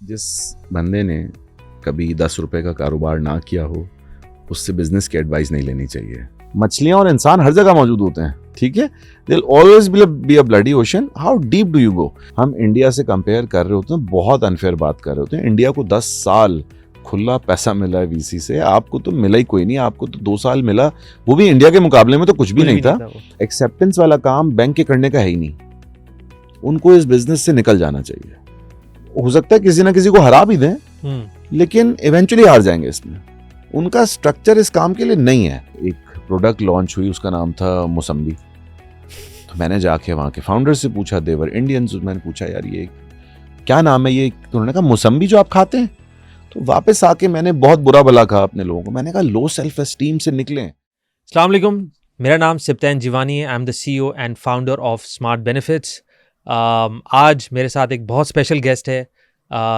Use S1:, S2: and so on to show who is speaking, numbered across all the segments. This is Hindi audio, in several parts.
S1: जिस बंदे ने कभी 10 रुपए का कारोबार ना किया हो उससे बिजनेस की एडवाइस नहीं लेनी चाहिए। मछलियां और इंसान हर जगह मौजूद होते हैं, ठीक है। There'll always be a bloody ocean. How deep do you go? हम इंडिया से कंपेयर कर रहे होते हैं, बहुत अनफेयर बात कर रहे होते हैं। इंडिया को 10 साल खुला पैसा मिला है वीसी से, आपको तो मिला ही कोई नहीं, आपको तो 2 साल मिला, वो भी इंडिया के मुकाबले में तो कुछ भी नहीं था। एक्सेप्टेंस वाला काम बैंक के करने का है ही नहीं। उनको इस बिजनेस से निकल जाना चाहिए। हो सकता है किसी ना किसी को हरा भी दें, लेकिन इवेंचुअली हार जाएंगे इसमें। उनका स्ट्रक्चर इस काम के लिए नहीं है। एक प्रोडक्ट लॉन्च हुई, उसका नाम था मौसम्बी। तो मैंने जाके वहाँ के फाउंडर से पूछा, देवर इंडियंस, मैंने पूछा यार ये क्या नाम है ये, तो उन्होंने कहा मौसम्बी जो आप खाते हैं। तो वापस आके मैंने बहुत बुरा भला कहा अपने लोगों को, मैंने कहा लो सेल्फ एस्टीम से निकलें।
S2: अस्सलाम वालेकुम, मेरा नाम सिप्तैन जिवानी है। आई am the CEO and founder of smart benefits. आज मेरे साथ एक बहुत स्पेशल गेस्ट है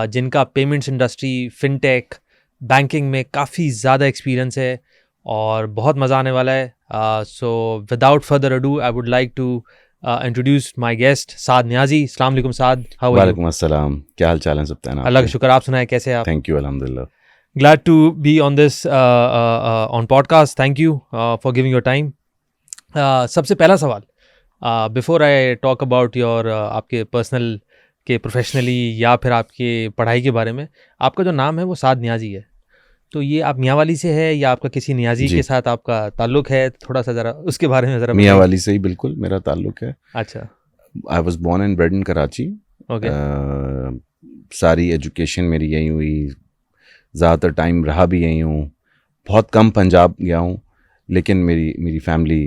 S2: जिनका पेमेंट्स इंडस्ट्री, फिनटेक, बैंकिंग में काफ़ी ज़्यादा एक्सपीरियंस है और बहुत मज़ा आने वाला है। So without further ado I would like to introduce my guest Saad Niazi. अस्सलाम वालेकुम साद, हाउ आर यू?
S1: वालेकुम अस्सलाम, क्या हाल चाल है सिप्तैन?
S2: अल्लाह का शुक्र, आप सुनाएं कैसे हैं आप?
S1: थैंक यू, अल्हम्दुलिल्लाह।
S2: Glad to be on this on podcast. Thank you for giving your time. सबसे पहला सवाल, before I talk about your आपके पर्सनल के प्रोफेशनली या फिर आपके पढ़ाई के बारे में, आपका जो नाम है वो साद नियाजी है, तो ये आप मियांवाली से है या आपका किसी नियाजी के साथ आपका ताल्लुक है? थोड़ा सा ज़रा उसके बारे में ज़रा।
S1: मियांवाली से ही बिल्कुल मेरा ताल्लुक है।
S2: अच्छा।
S1: I was born and bread in Karachi.
S2: Okay.
S1: सारी एजुकेशन मेरी यहीं हुई, ज़्यादातर टाइम रहा भी यहीं हूँ, बहुत कम पंजाब गया हूँ, लेकिन मेरी फैमिली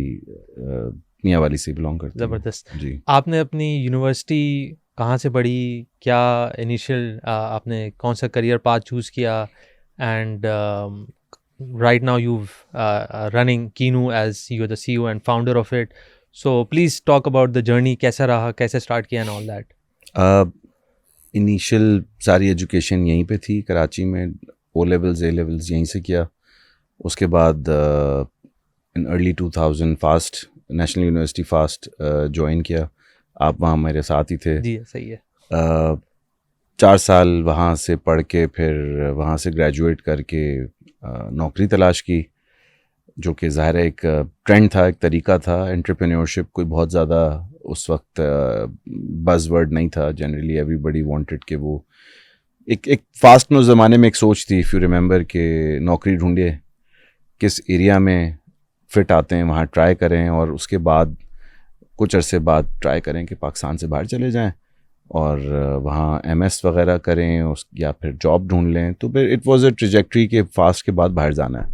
S1: मियांवाली से बिलोंग करती है।
S2: ज़बरदस्त
S1: जी।
S2: आपने अपनी यूनिवर्सिटी कहाँ से पढ़ी? क्या इनिशियल आपने कौन सा करियर पाथ चूज़ किया? And right now you running Keenu as you are the CEO and founder of it, so please talk about the journey, कैसा रहा, कैसे स्टार्ट किया एंड ऑल दैट।
S1: इनिशियल सारी एजुकेशन यहीं पे थी कराची में, O लेवल्स A लेवल्स यहीं से किया। उसके बाद in early 2000 fast national university fast join किया। आप वहाँ मेरे साथ ही थे।
S2: जी सही है।
S1: 4 साल वहाँ से पढ़ के फिर वहाँ से ग्रेजुएट करके नौकरी तलाश की, जो कि ज़ाहिर है एक ट्रेंड था, एक तरीका था। एंटरप्रेन्योरशिप कोई बहुत ज़्यादा उस वक्त बज़वर्ड नहीं था। जनरली एवरीबडी वांटेड कि वो एक फास्ट नो ज़माने में एक सोच थी, इफ़ यू रिमेंबर, कि नौकरी ढूंढिए, किस एरिया में फ़िट आते हैं वहाँ ट्राई करें, और उसके बाद कुछ अरसे बाद ट्राई करें कि पाकिस्तान से बाहर चले जाएं और वहाँ MS वगैरह करें या फिर जॉब ढूंढ लें। तो फिर इट वाज अ ट्रैजेक्टरी के फास्ट के बाद बाहर जाना है।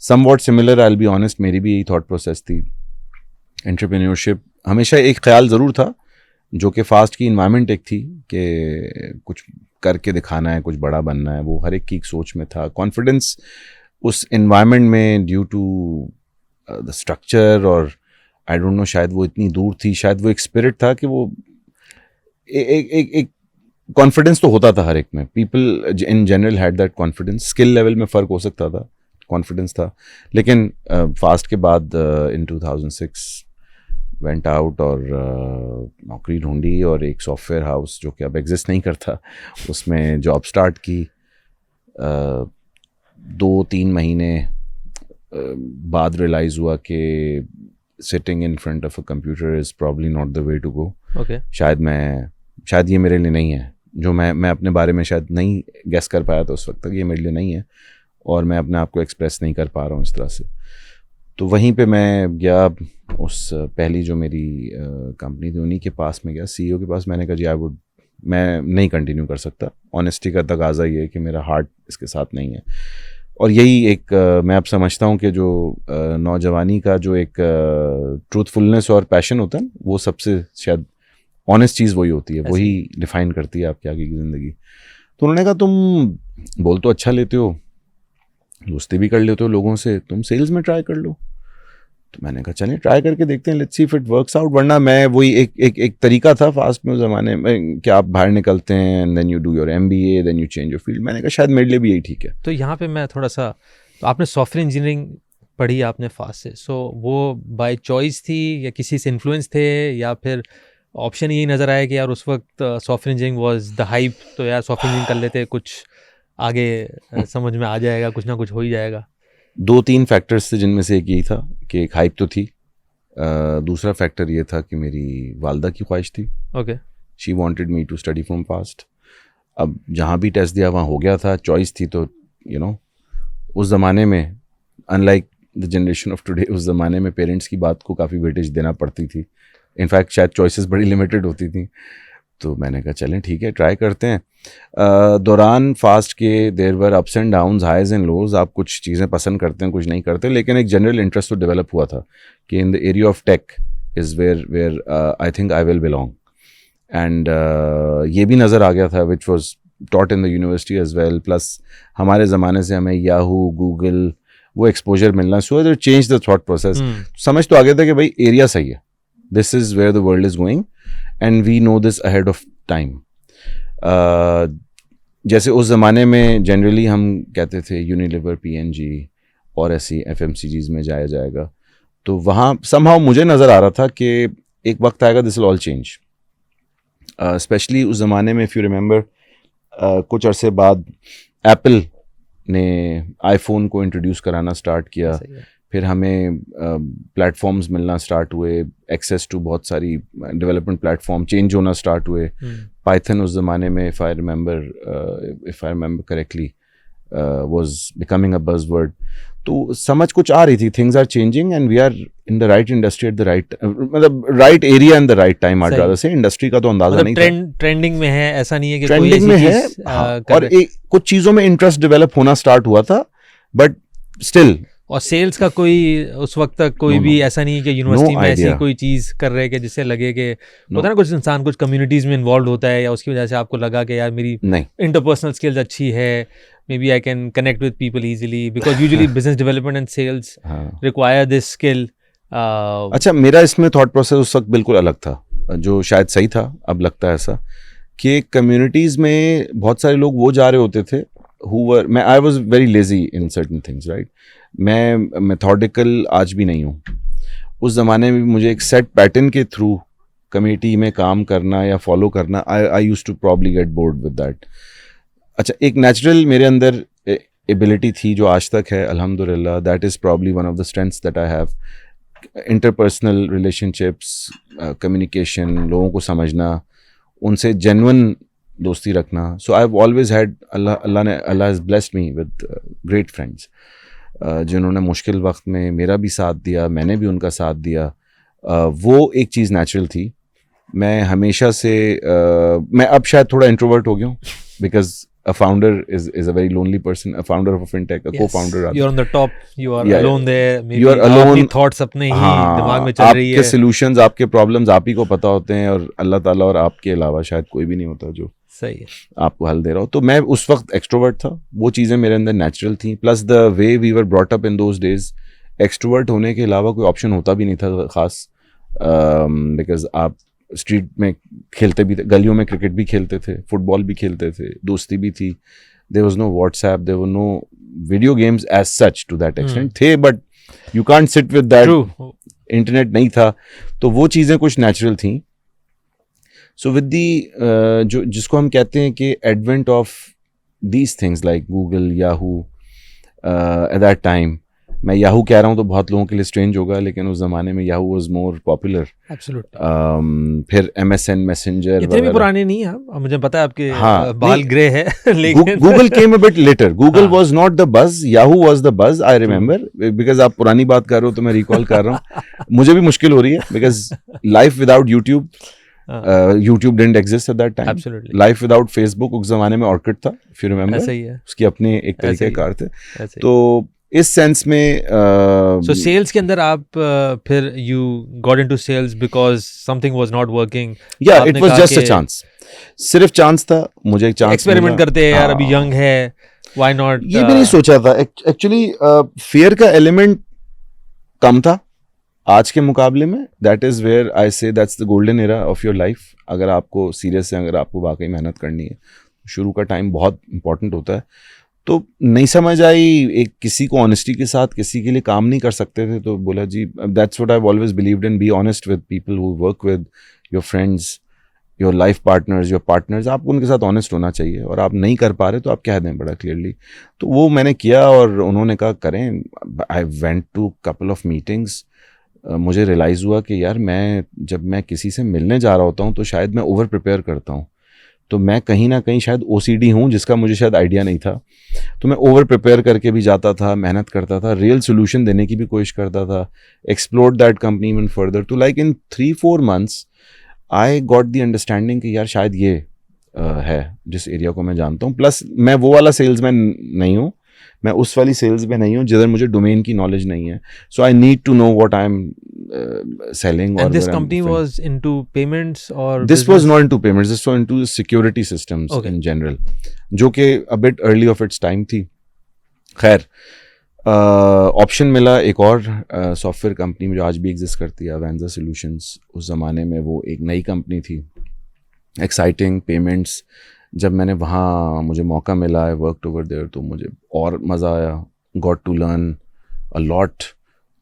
S1: Somewhat similar, I will be honest, मेरी भी यही थॉट प्रोसेस थी। एंटरप्रेन्योरशिप हमेशा एक ख्याल ज़रूर था, जो कि फ़ास्ट की इन्वायरमेंट एक थी कि कुछ करके दिखाना है, कुछ बड़ा बनना है, वो हर एक की सोच में था। कॉन्फिडेंस उस इन्वायरमेंट में ड्यू टू द स्ट्रक्चर, और आई डोंट नो, शायद वो इतनी दूर थी, शायद वो एक स्पिरिट था कि वो एक कॉन्फिडेंस तो होता था हर एक में। People in general had that confidence. Skill level में फ़र्क हो सकता था, कॉन्फिडेंस था। लेकिन फास्ट के बाद इन 2006 वेंट आउट और नौकरी ढूंढी, और एक सॉफ्टवेयर हाउस जो कि अब एग्जिस्ट नहीं करता, उसमें जॉब स्टार्ट की। 2-3 महीने बाद रियलाइज़ हुआ कि sitting in front of a computer is probably not the way to go.
S2: Okay.
S1: शायद ये मेरे लिए नहीं है, जो मैं अपने बारे में शायद नहीं गेस कर पाया था उस वक्त तक, ये मेरे लिए नहीं है, और मैं अपने आप को एक्सप्रेस नहीं कर पा रहा हूँ इस तरह से। तो वहीं पे मैं गया, उस पहली जो मेरी कंपनी थी उन्हीं के पास में गया, CEO के पास। मैंने कहा जी मैं नहीं कंटिन्यू कर सकता। ऑनेस्टी का तकाजा ये है कि मेरा हार्ट इसके साथ नहीं है। और यही एक मैं अब समझता हूँ कि जो नौजवानी का जो एक ट्रूथफुलनेस और पैशन होता है, वो सबसे शायद ऑनेस्ट चीज़ वही होती है, वही डिफाइन करती है आपकी आगे की ज़िंदगी। तो उन्होंने कहा तुम बोल तो अच्छा लेते हो, दोस्ती भी कर लेते हो लोगों से, तुम सेल्स में ट्राई कर लो। तो मैंने कहा चलें ट्राई करके देखते हैं, let's see if it works out. वरना मैं वही एक तरीका था फास्ट में उस ज़माने में कि आप बाहर निकलते हैं and then you do your MBA, then you change your field. मैंने कहा शायद मेरे लिए भी यही ठीक है।
S2: तो यहाँ पे मैं थोड़ा सा, तो आपने सॉफ्टवेयर इंजीनियरिंग पढ़ी आपने फास्ट से, सो वो बाय चॉइस थी या किसी से इन्फ्लुएंस थे, या फिर ऑप्शन यही नज़र आया कि यार उस वक्त software engineering was the hype, तो यार सॉफ्टवेयर इंजीनियरिंग कर लेते, कुछ आगे समझ में आ जाएगा, कुछ ना कुछ हो ही जाएगा?
S1: 2-3 फैक्टर्स थे जिनमें से एक यही था कि एक हाइप तो थी, दूसरा फैक्टर ये था कि मेरी वालदा की ख्वाहिश थी,
S2: okay.
S1: She wanted me to study from past. अब जहाँ भी टेस्ट दिया वहाँ हो गया था, चॉइस थी, तो यू नो उस ज़माने में unlike the generation of today, उस ज़माने में पेरेंट्स की बात को काफ़ी वेटेज देना पड़ती थी, इनफैक्ट शायद चॉइसेस बड़ी लिमिटेड होती थी। तो मैंने कहा चलें ठीक है, ट्राई करते हैं। दौरान फास्ट के there were ups and downs, highs and lows, आप कुछ चीज़ें पसंद करते हैं, कुछ नहीं करते, लेकिन एक जनरल इंटरेस्ट तो डेवलप हुआ था कि in the area of tech is where I think I will belong. And ये भी नज़र आ गया था which was taught in the university as well, plus हमारे ज़माने से हमें याहू, गूगल, वो एक्सपोजर मिलना, so change the thought process. समझ तो आ गया था कि भाई एरिया सही है, this is where the world is going and we know this ahead of time. जैसे उस ज़माने में जनरली हम कहते थे यूनिलीवर, पीएनजी और ऐसी एफएमसीजीज में जाया जाएगा, तो वहाँ समहाउ मुझे नज़र आ रहा था कि एक वक्त आएगा this will all change. Specially उस ज़माने में इफ़ यू रिमेंबर, कुछ अरसे बाद एप्पल ने आईफोन को इंट्रोड्यूस कराना स्टार्ट किया, फिर हमें प्लेटफॉर्म्स मिलना स्टार्ट हुए, एक्सेस टू बहुत सारी डेवलपमेंट प्लेटफॉर्म चेंज होना स्टार्ट हुए। पाइथन उस ज़माने में if I remember correctly was becoming a buzzword. तो समझ कुछ आ रही थी, things are changing and we are in the right industry at the right, मतलब right area and the right time. आज ज़्यादा से इंडस्ट्री का तो अंदाजा नहीं था,
S2: ट्रेंडिंग में है, ऐसा नहीं है कि
S1: ट्रेंडिंग में है, और कुछ चीज़ों में इंटरेस्ट डेवलप होना स्टार्ट हुआ था, बट स्टिल।
S2: और सेल्स का कोई उस वक्त तक कोई भी ऐसा नहीं है कि यूनिवर्सिटी में ऐसी कोई चीज़ कर रहे कि जिससे लगे कि होता है ना, कुछ इंसान कुछ कम्युनिटीज़ में इन्वॉल्व होता है, या उसकी वजह से आपको लगा कि यार मेरी इंटरपर्सनल स्किल्स अच्छी है, maybe I can connect with people easily, because usually business development and sales require this skill.
S1: अच्छा, मेरा इसमें थॉट प्रोसेस उस वक्त बिल्कुल अलग था, जो शायद सही था, अब लगता है ऐसा कि कम्युनिटीज़ में बहुत सारे लोग वो जा रहे होते थे I was very lazy in certain things, right? मैं मेथोडिकल आज भी नहीं हूँ। उस ज़माने में भी मुझे एक सेट पैटर्न के थ्रू कमेटी में काम करना या फॉलो करना, I used to probably get bored with that. अच्छा, एक नेचुरल मेरे अंदर एबिलिटी थी जो आज तक है अल्हम्दुलिल्लाह, that is probably one of the strengths that I have, interpersonal relationships, communication, लोगों को समझना, उनसे जेन्युइन दोस्ती रखना। So I have always had, Allah has blessed me with great friends, जिन्होंने मुश्किल वक्त में मेरा भी साथ दिया, मैंने भी उनका साथ दिया। वो एक चीज़ नेचुरल थी। मैं हमेशा से मैं अब शायद थोड़ा इंट्रोवर्ट हो गया हूँ, because a founder is a very lonely person, a founder of a fintech, a co-founder rather.
S2: You're on the top, you are alone there, maybe
S1: you are alone,
S2: अपनी thoughts अपने ही दिमाग में चल रही है,
S1: आपके solutions, आपके problems आप ही को पता होते हैं, और अल्लाह ताला और आपके अलावा शायद कोई भी नहीं होता जो
S2: सही है
S1: आपको हल दे रहा हो। तो मैं उस वक्त एक्सट्रोवर्ट था, वो चीज़ें मेरे अंदर नेचुरल थी, plus the way we were brought up in those days, extrovert होने के अलावा कोई ऑप्शन होता भी नहीं था ख़ास, बिकॉज आप स्ट्रीट में खेलते भी थे, गलियों में क्रिकेट भी खेलते थे, फुटबॉल भी खेलते थे, दोस्ती भी थी, there was no WhatsApp, there were no video games as such to that extent, थे but you can't sit with that, internet नहीं था, तो वो चीज़ें कुछ नेचुरल थी। सो विद दी जो जिसको हम कहते हैं कि advent of these things like Google, Yahoo, eight that time, मैं याहू कह रहा हूँ तो बहुत लोगों के लिए स्ट्रेंज होगा, लेकिन उस ज़माने में याहू वाज मोर पॉपुलर। फिर MSN मैसेंजर,
S2: इतने भी पुराने नहीं हैं, मुझे पता है आपके बाल ग्रे है, लेकिन
S1: Google came a bit letter, Google was not the buzz, Yahoo was the buzz, I remember, because आप पुरानी बात कर रहे हो तो मैं रिकॉल कर रहा हूँ। मुझे भी मुश्किल हो रही है, because life without YouTube, YouTube didn't exist at that time, life without Facebook उस ज़माने में ऑर्किड था, if you remember, उसकी अपने एक तरीके कार थे। तो इस सेंस में
S2: सो सेल्स के अंदर आप फिर you got into sales because something was not working,
S1: या it was just a chance, सिर्फ चांस था, मुझे एक चांस,
S2: एक्सपेरिमेंट करते हैं यार, अभी यंग है, व्हाई नॉट,
S1: ये भी नहीं सोचा था एक्चुअली। फियर का एलिमेंट कम था आज के मुकाबले में, दैट इज़ वेयर आई से that's the golden era of your life. अगर आपको सीरियस है, अगर आपको वाकई मेहनत करनी है, शुरू का टाइम बहुत इंपॉर्टेंट होता है। तो नहीं समझ आई, एक किसी को ऑनेस्टी के साथ किसी के लिए काम नहीं कर सकते थे, तो बोला जी that's what I have always believed in, be honest with people who work with, your friends, your life partners, your partners, आपको उनके साथ ऑनेस्ट होना चाहिए, और आप नहीं कर पा रहे तो आप कह दें बड़ा क्लियरली। तो वो मैंने किया और उन्होंने कहा करें। I went to couple of meetings. मुझे रियलाइज़ हुआ कि यार जब मैं किसी से मिलने जा रहा होता हूँ तो शायद मैं ओवर प्रिपेयर करता हूँ, तो मैं कहीं ना कहीं शायद OCD हूँ, जिसका मुझे शायद आइडिया नहीं था। तो मैं ओवर प्रिपेयर करके भी जाता था, मेहनत करता था, रियल सोल्यूशन देने की भी कोशिश करता था, explore that company even further. तो like in 3-4 months I got the understanding कि यार शायद ये है जिस एरिया को मैं जानता हूँ। प्लस मैं वो वाला सेल्समैन नहीं हूँ, मैं उस वाली सेल्स में नहीं हूँ जिधर मुझे डोमेन की नॉलेज नहीं है। So I need to know what I am selling.
S2: And this company was into payments or
S1: This was
S2: business?
S1: not into payments, this was into security systems
S2: Okay.
S1: in general, जो कि a bit early of its time थी। खैर ऑप्शन मिला एक और सॉफ्टवेयर कंपनी में जो आज भी एग्जिस्ट करती है, अवेंजा सॉल्यूशंस। उस ज़माने में वो एक नई कंपनी थी, एक्साइटिंग पेमेंट्स। जब मैंने वहाँ मुझे मौका मिला, आई वर्कड ओवर देयर, तो मुझे और मज़ा आया। Got to learn a lot,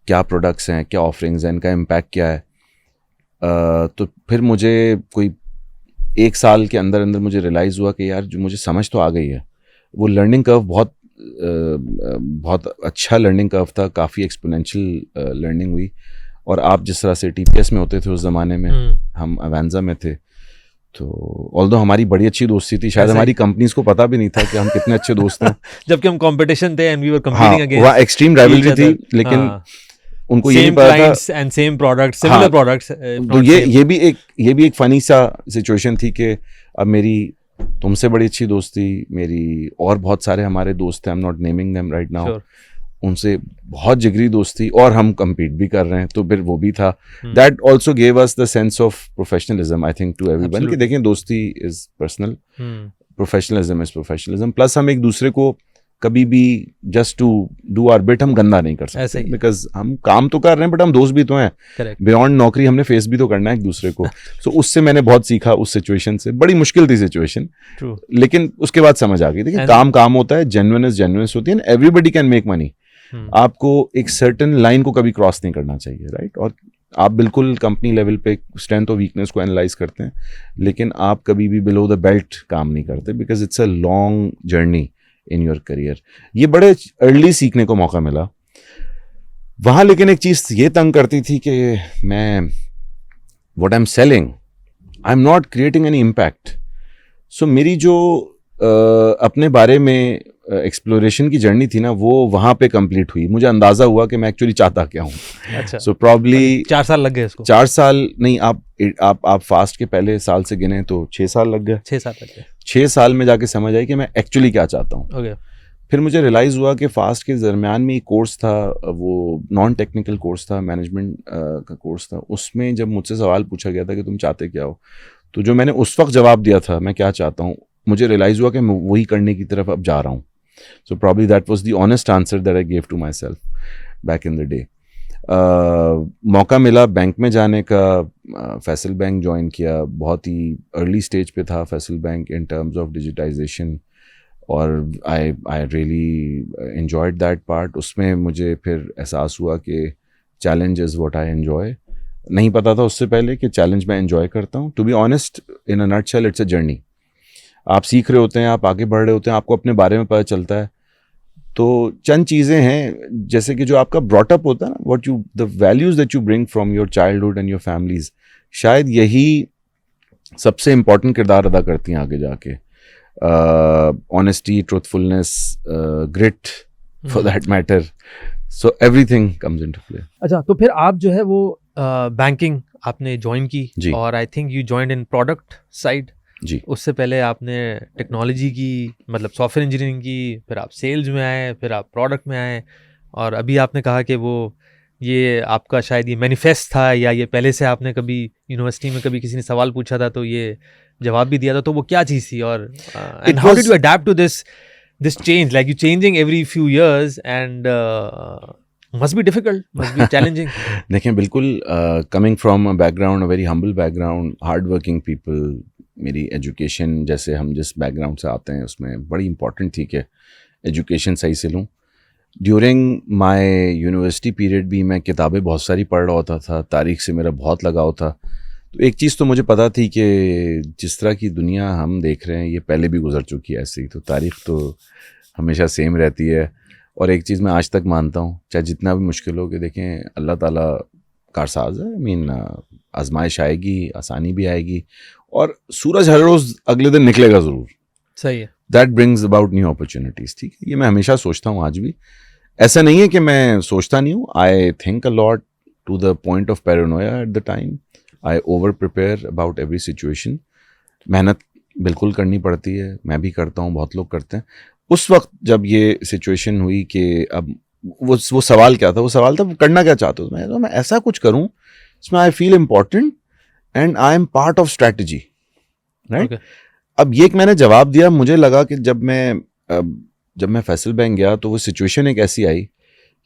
S1: क्या प्रोडक्ट्स हैं, क्या ऑफरिंग्स हैं, इनका इम्पैक्ट क्या है। तो फिर मुझे कोई 1 साल के अंदर अंदर मुझे रियलाइज़ हुआ कि यार जो मुझे समझ तो आ गई है। वो लर्निंग कर्व बहुत अच्छा लर्निंग कर्व था, काफ़ी एक्सपोनेंशियल लर्निंग हुई। और आप जिस तरह से TPS में होते थे उस ज़माने में, हम अवेंजा में थे। तो ऑल्दो हमारी बड़ी अच्छी दोस्ती थी, शायद हमारी कंपनीज को पता भी नहीं था कि हम कितने अच्छे दोस्त हैं।
S2: जबकि हम कंपटीशन थे and we were competing against,
S1: वहाँ एक्सट्रीम राइवलरी थी, लेकिन उनको ये नहीं पता था।
S2: And same products, similar products.
S1: तो ये भी एक फनी सा सिचुएशन थी कि अब मेरी तुमसे बड़ी अच्छी दोस्ती, मेरी और बहुत सारे हमारे दोस्त हैं, आई am not naming them right now, उनसे बहुत जिगरी दोस्ती, और हम compete भी कर रहे हैं। तो फिर वो भी था। That also gave us the sense of professionalism, I think, to everyone, कि देखें दोस्ती is personal, professionalism is professionalism. Plus हम एक दूसरे को कभी भी just to do our bit हम गंदा नहीं कर सकते, बिकॉज हम काम तो कर रहे हैं बट हम दोस्त भी तो हैं। बियॉन्ड नौकरी हमने फेस भी तो करना है एक दूसरे को। सो उससे मैंने बहुत सीखा उस सिचुएशन से। बड़ी मुश्किल थी सिचुएशन, लेकिन उसके बाद समझ आ गई। देखिए काम होता है, जेन्युइननेस होती है, एवरीबडी कैन मेक मनी। आपको एक सर्टेन लाइन को कभी क्रॉस नहीं करना चाहिए, राइट। और आप बिल्कुल कंपनी लेवल पे स्ट्रेंथ और वीकनेस को एनालाइज करते हैं, लेकिन आप कभी भी बिलो द बेल्ट काम नहीं करते, because it's a long journey in your career. ये बड़े अर्ली सीखने को मौका मिला वहाँ। लेकिन एक चीज़ ये तंग करती थी कि मैं what I am selling, I am not creating any impact. सो मेरी जो अपने बारे में एक्सप्लोरेशन की जर्नी थी ना, वो वहाँ पे कंप्लीट हुई। मुझे अंदाज़ा हुआ कि मैं एक्चुअली चाहता क्या हूँ।
S2: अच्छा।
S1: सो प्रॉब्ली
S2: 4 साल लग गए इसको।
S1: 4 साल नहीं, आप फास्ट के पहले साल से गिने तो 6 साल लग गए।
S2: 6 साल लग गए।
S1: 6 साल में जाके समझ आई कि मैं एक्चुअली क्या चाहता हूँ।
S2: okay.
S1: फिर मुझे रियलाइज़ हुआ कि फास्ट के दरमियान में एक कोर्स था, वो नॉन टेक्निकल कोर्स था, मैनेजमेंट का कोर्स था। उसमें जब मुझसे सवाल पूछा गया था कि तुम चाहते क्या हो, तो जो मैंने उस वक्त जवाब दिया था मैं क्या चाहता हूँ, मुझे रियलाइज़ हुआ कि मैं वही करने की तरफ अब जा रहा हूँ। So probably that was the honest answer that I give to myself back in the day. मौका मिला बैंक में जाने का, फैसल बैंक ज्वाइन किया। बहुत ही अर्ली स्टेज पे था Faysal bank in terms of digitization, और I really enjoyed that part. उसमें मुझे फिर एहसास हुआ कि challenge is what I enjoy. नहीं पता था उससे पहले कि चैलेंज मैं एन्जॉय करता हूँ। To be honest, in a nutshell it's a journey. आप सीख रहे होते हैं, आप आगे बढ़ रहे होते हैं, आपको अपने बारे में पता चलता है। तो चंद चीज़ें हैं, जैसे कि जो आपका ब्रॉटअप होता है ना, the values that you bring from your childhood and your families, शायद यही सबसे इम्पॉर्टेंट किरदार अदा करती हैं आगे जाके। Honesty, truthfulness, grit for that matter, so everything comes into play.
S2: अच्छा, तो फिर आप जो है वो बैंकिंग आपने ज्वाइन की, और I think you joined in product side
S1: जी।
S2: उससे पहले आपने टेक्नोलॉजी की, मतलब सॉफ्टवेयर इंजीनियरिंग की, फिर आप सेल्स में आए, फिर आप प्रोडक्ट में आए, और अभी आपने कहा कि वो ये आपका शायद ये मैनिफेस्ट था, या ये पहले से आपने कभी यूनिवर्सिटी में कभी किसी ने सवाल पूछा था तो ये जवाब भी दिया था। तो वो क्या चीज़ थी, और and how did you adapt to this change, like you changing every few years and must be difficult, must be challenging.
S1: देखें, बिल्कुल coming from a background, a very humble background, hard working people, मेरी एजुकेशन जैसे हम जिस बैकग्राउंड से आते हैं उसमें बड़ी इंपॉर्टेंट थी कि एजुकेशन सही से लूँ। ड्यूरिंग माय यूनिवर्सिटी पीरियड भी मैं किताबें बहुत सारी पढ़ रहा होता था, तारीख से मेरा बहुत लगाव था, तो एक चीज़ तो मुझे पता थी कि जिस तरह की दुनिया हम देख रहे हैं ये पहले भी गुजर चुकी है ऐसे ही, तो तारीख तो हमेशा सेम रहती है। और एक चीज़ मैं आज तक मानता हूँ, चाहे जितना भी मुश्किल हो कि देखें अल्लाह ताला कारसाज है। आई मीन आजमाइश आएगी, आसानी भी आएगी, और सूरज हर रोज़ अगले दिन निकलेगा ज़रूर।
S2: सही है।
S1: That brings about new opportunities. ठीक है, ये मैं हमेशा सोचता हूँ आज भी। ऐसा नहीं है कि मैं सोचता नहीं हूँ, I think a lot to the point of paranoia at the time. I over prepare about every situation. मेहनत बिल्कुल करनी पड़ती है, मैं भी करता हूँ, बहुत लोग करते हैं। उस वक्त जब ये सिचुएशन हुई कि अब वो सवाल क्या था, वो सवाल था करना क्या चाहते हो। मैं ऐसा कुछ करूँ जिसमें I feel important and I am part of strategy, right. अब ये एक मैंने जवाब दिया। मुझे लगा कि जब मैं फैसल बैंक गया तो वो सिचुएशन एक ऐसी आई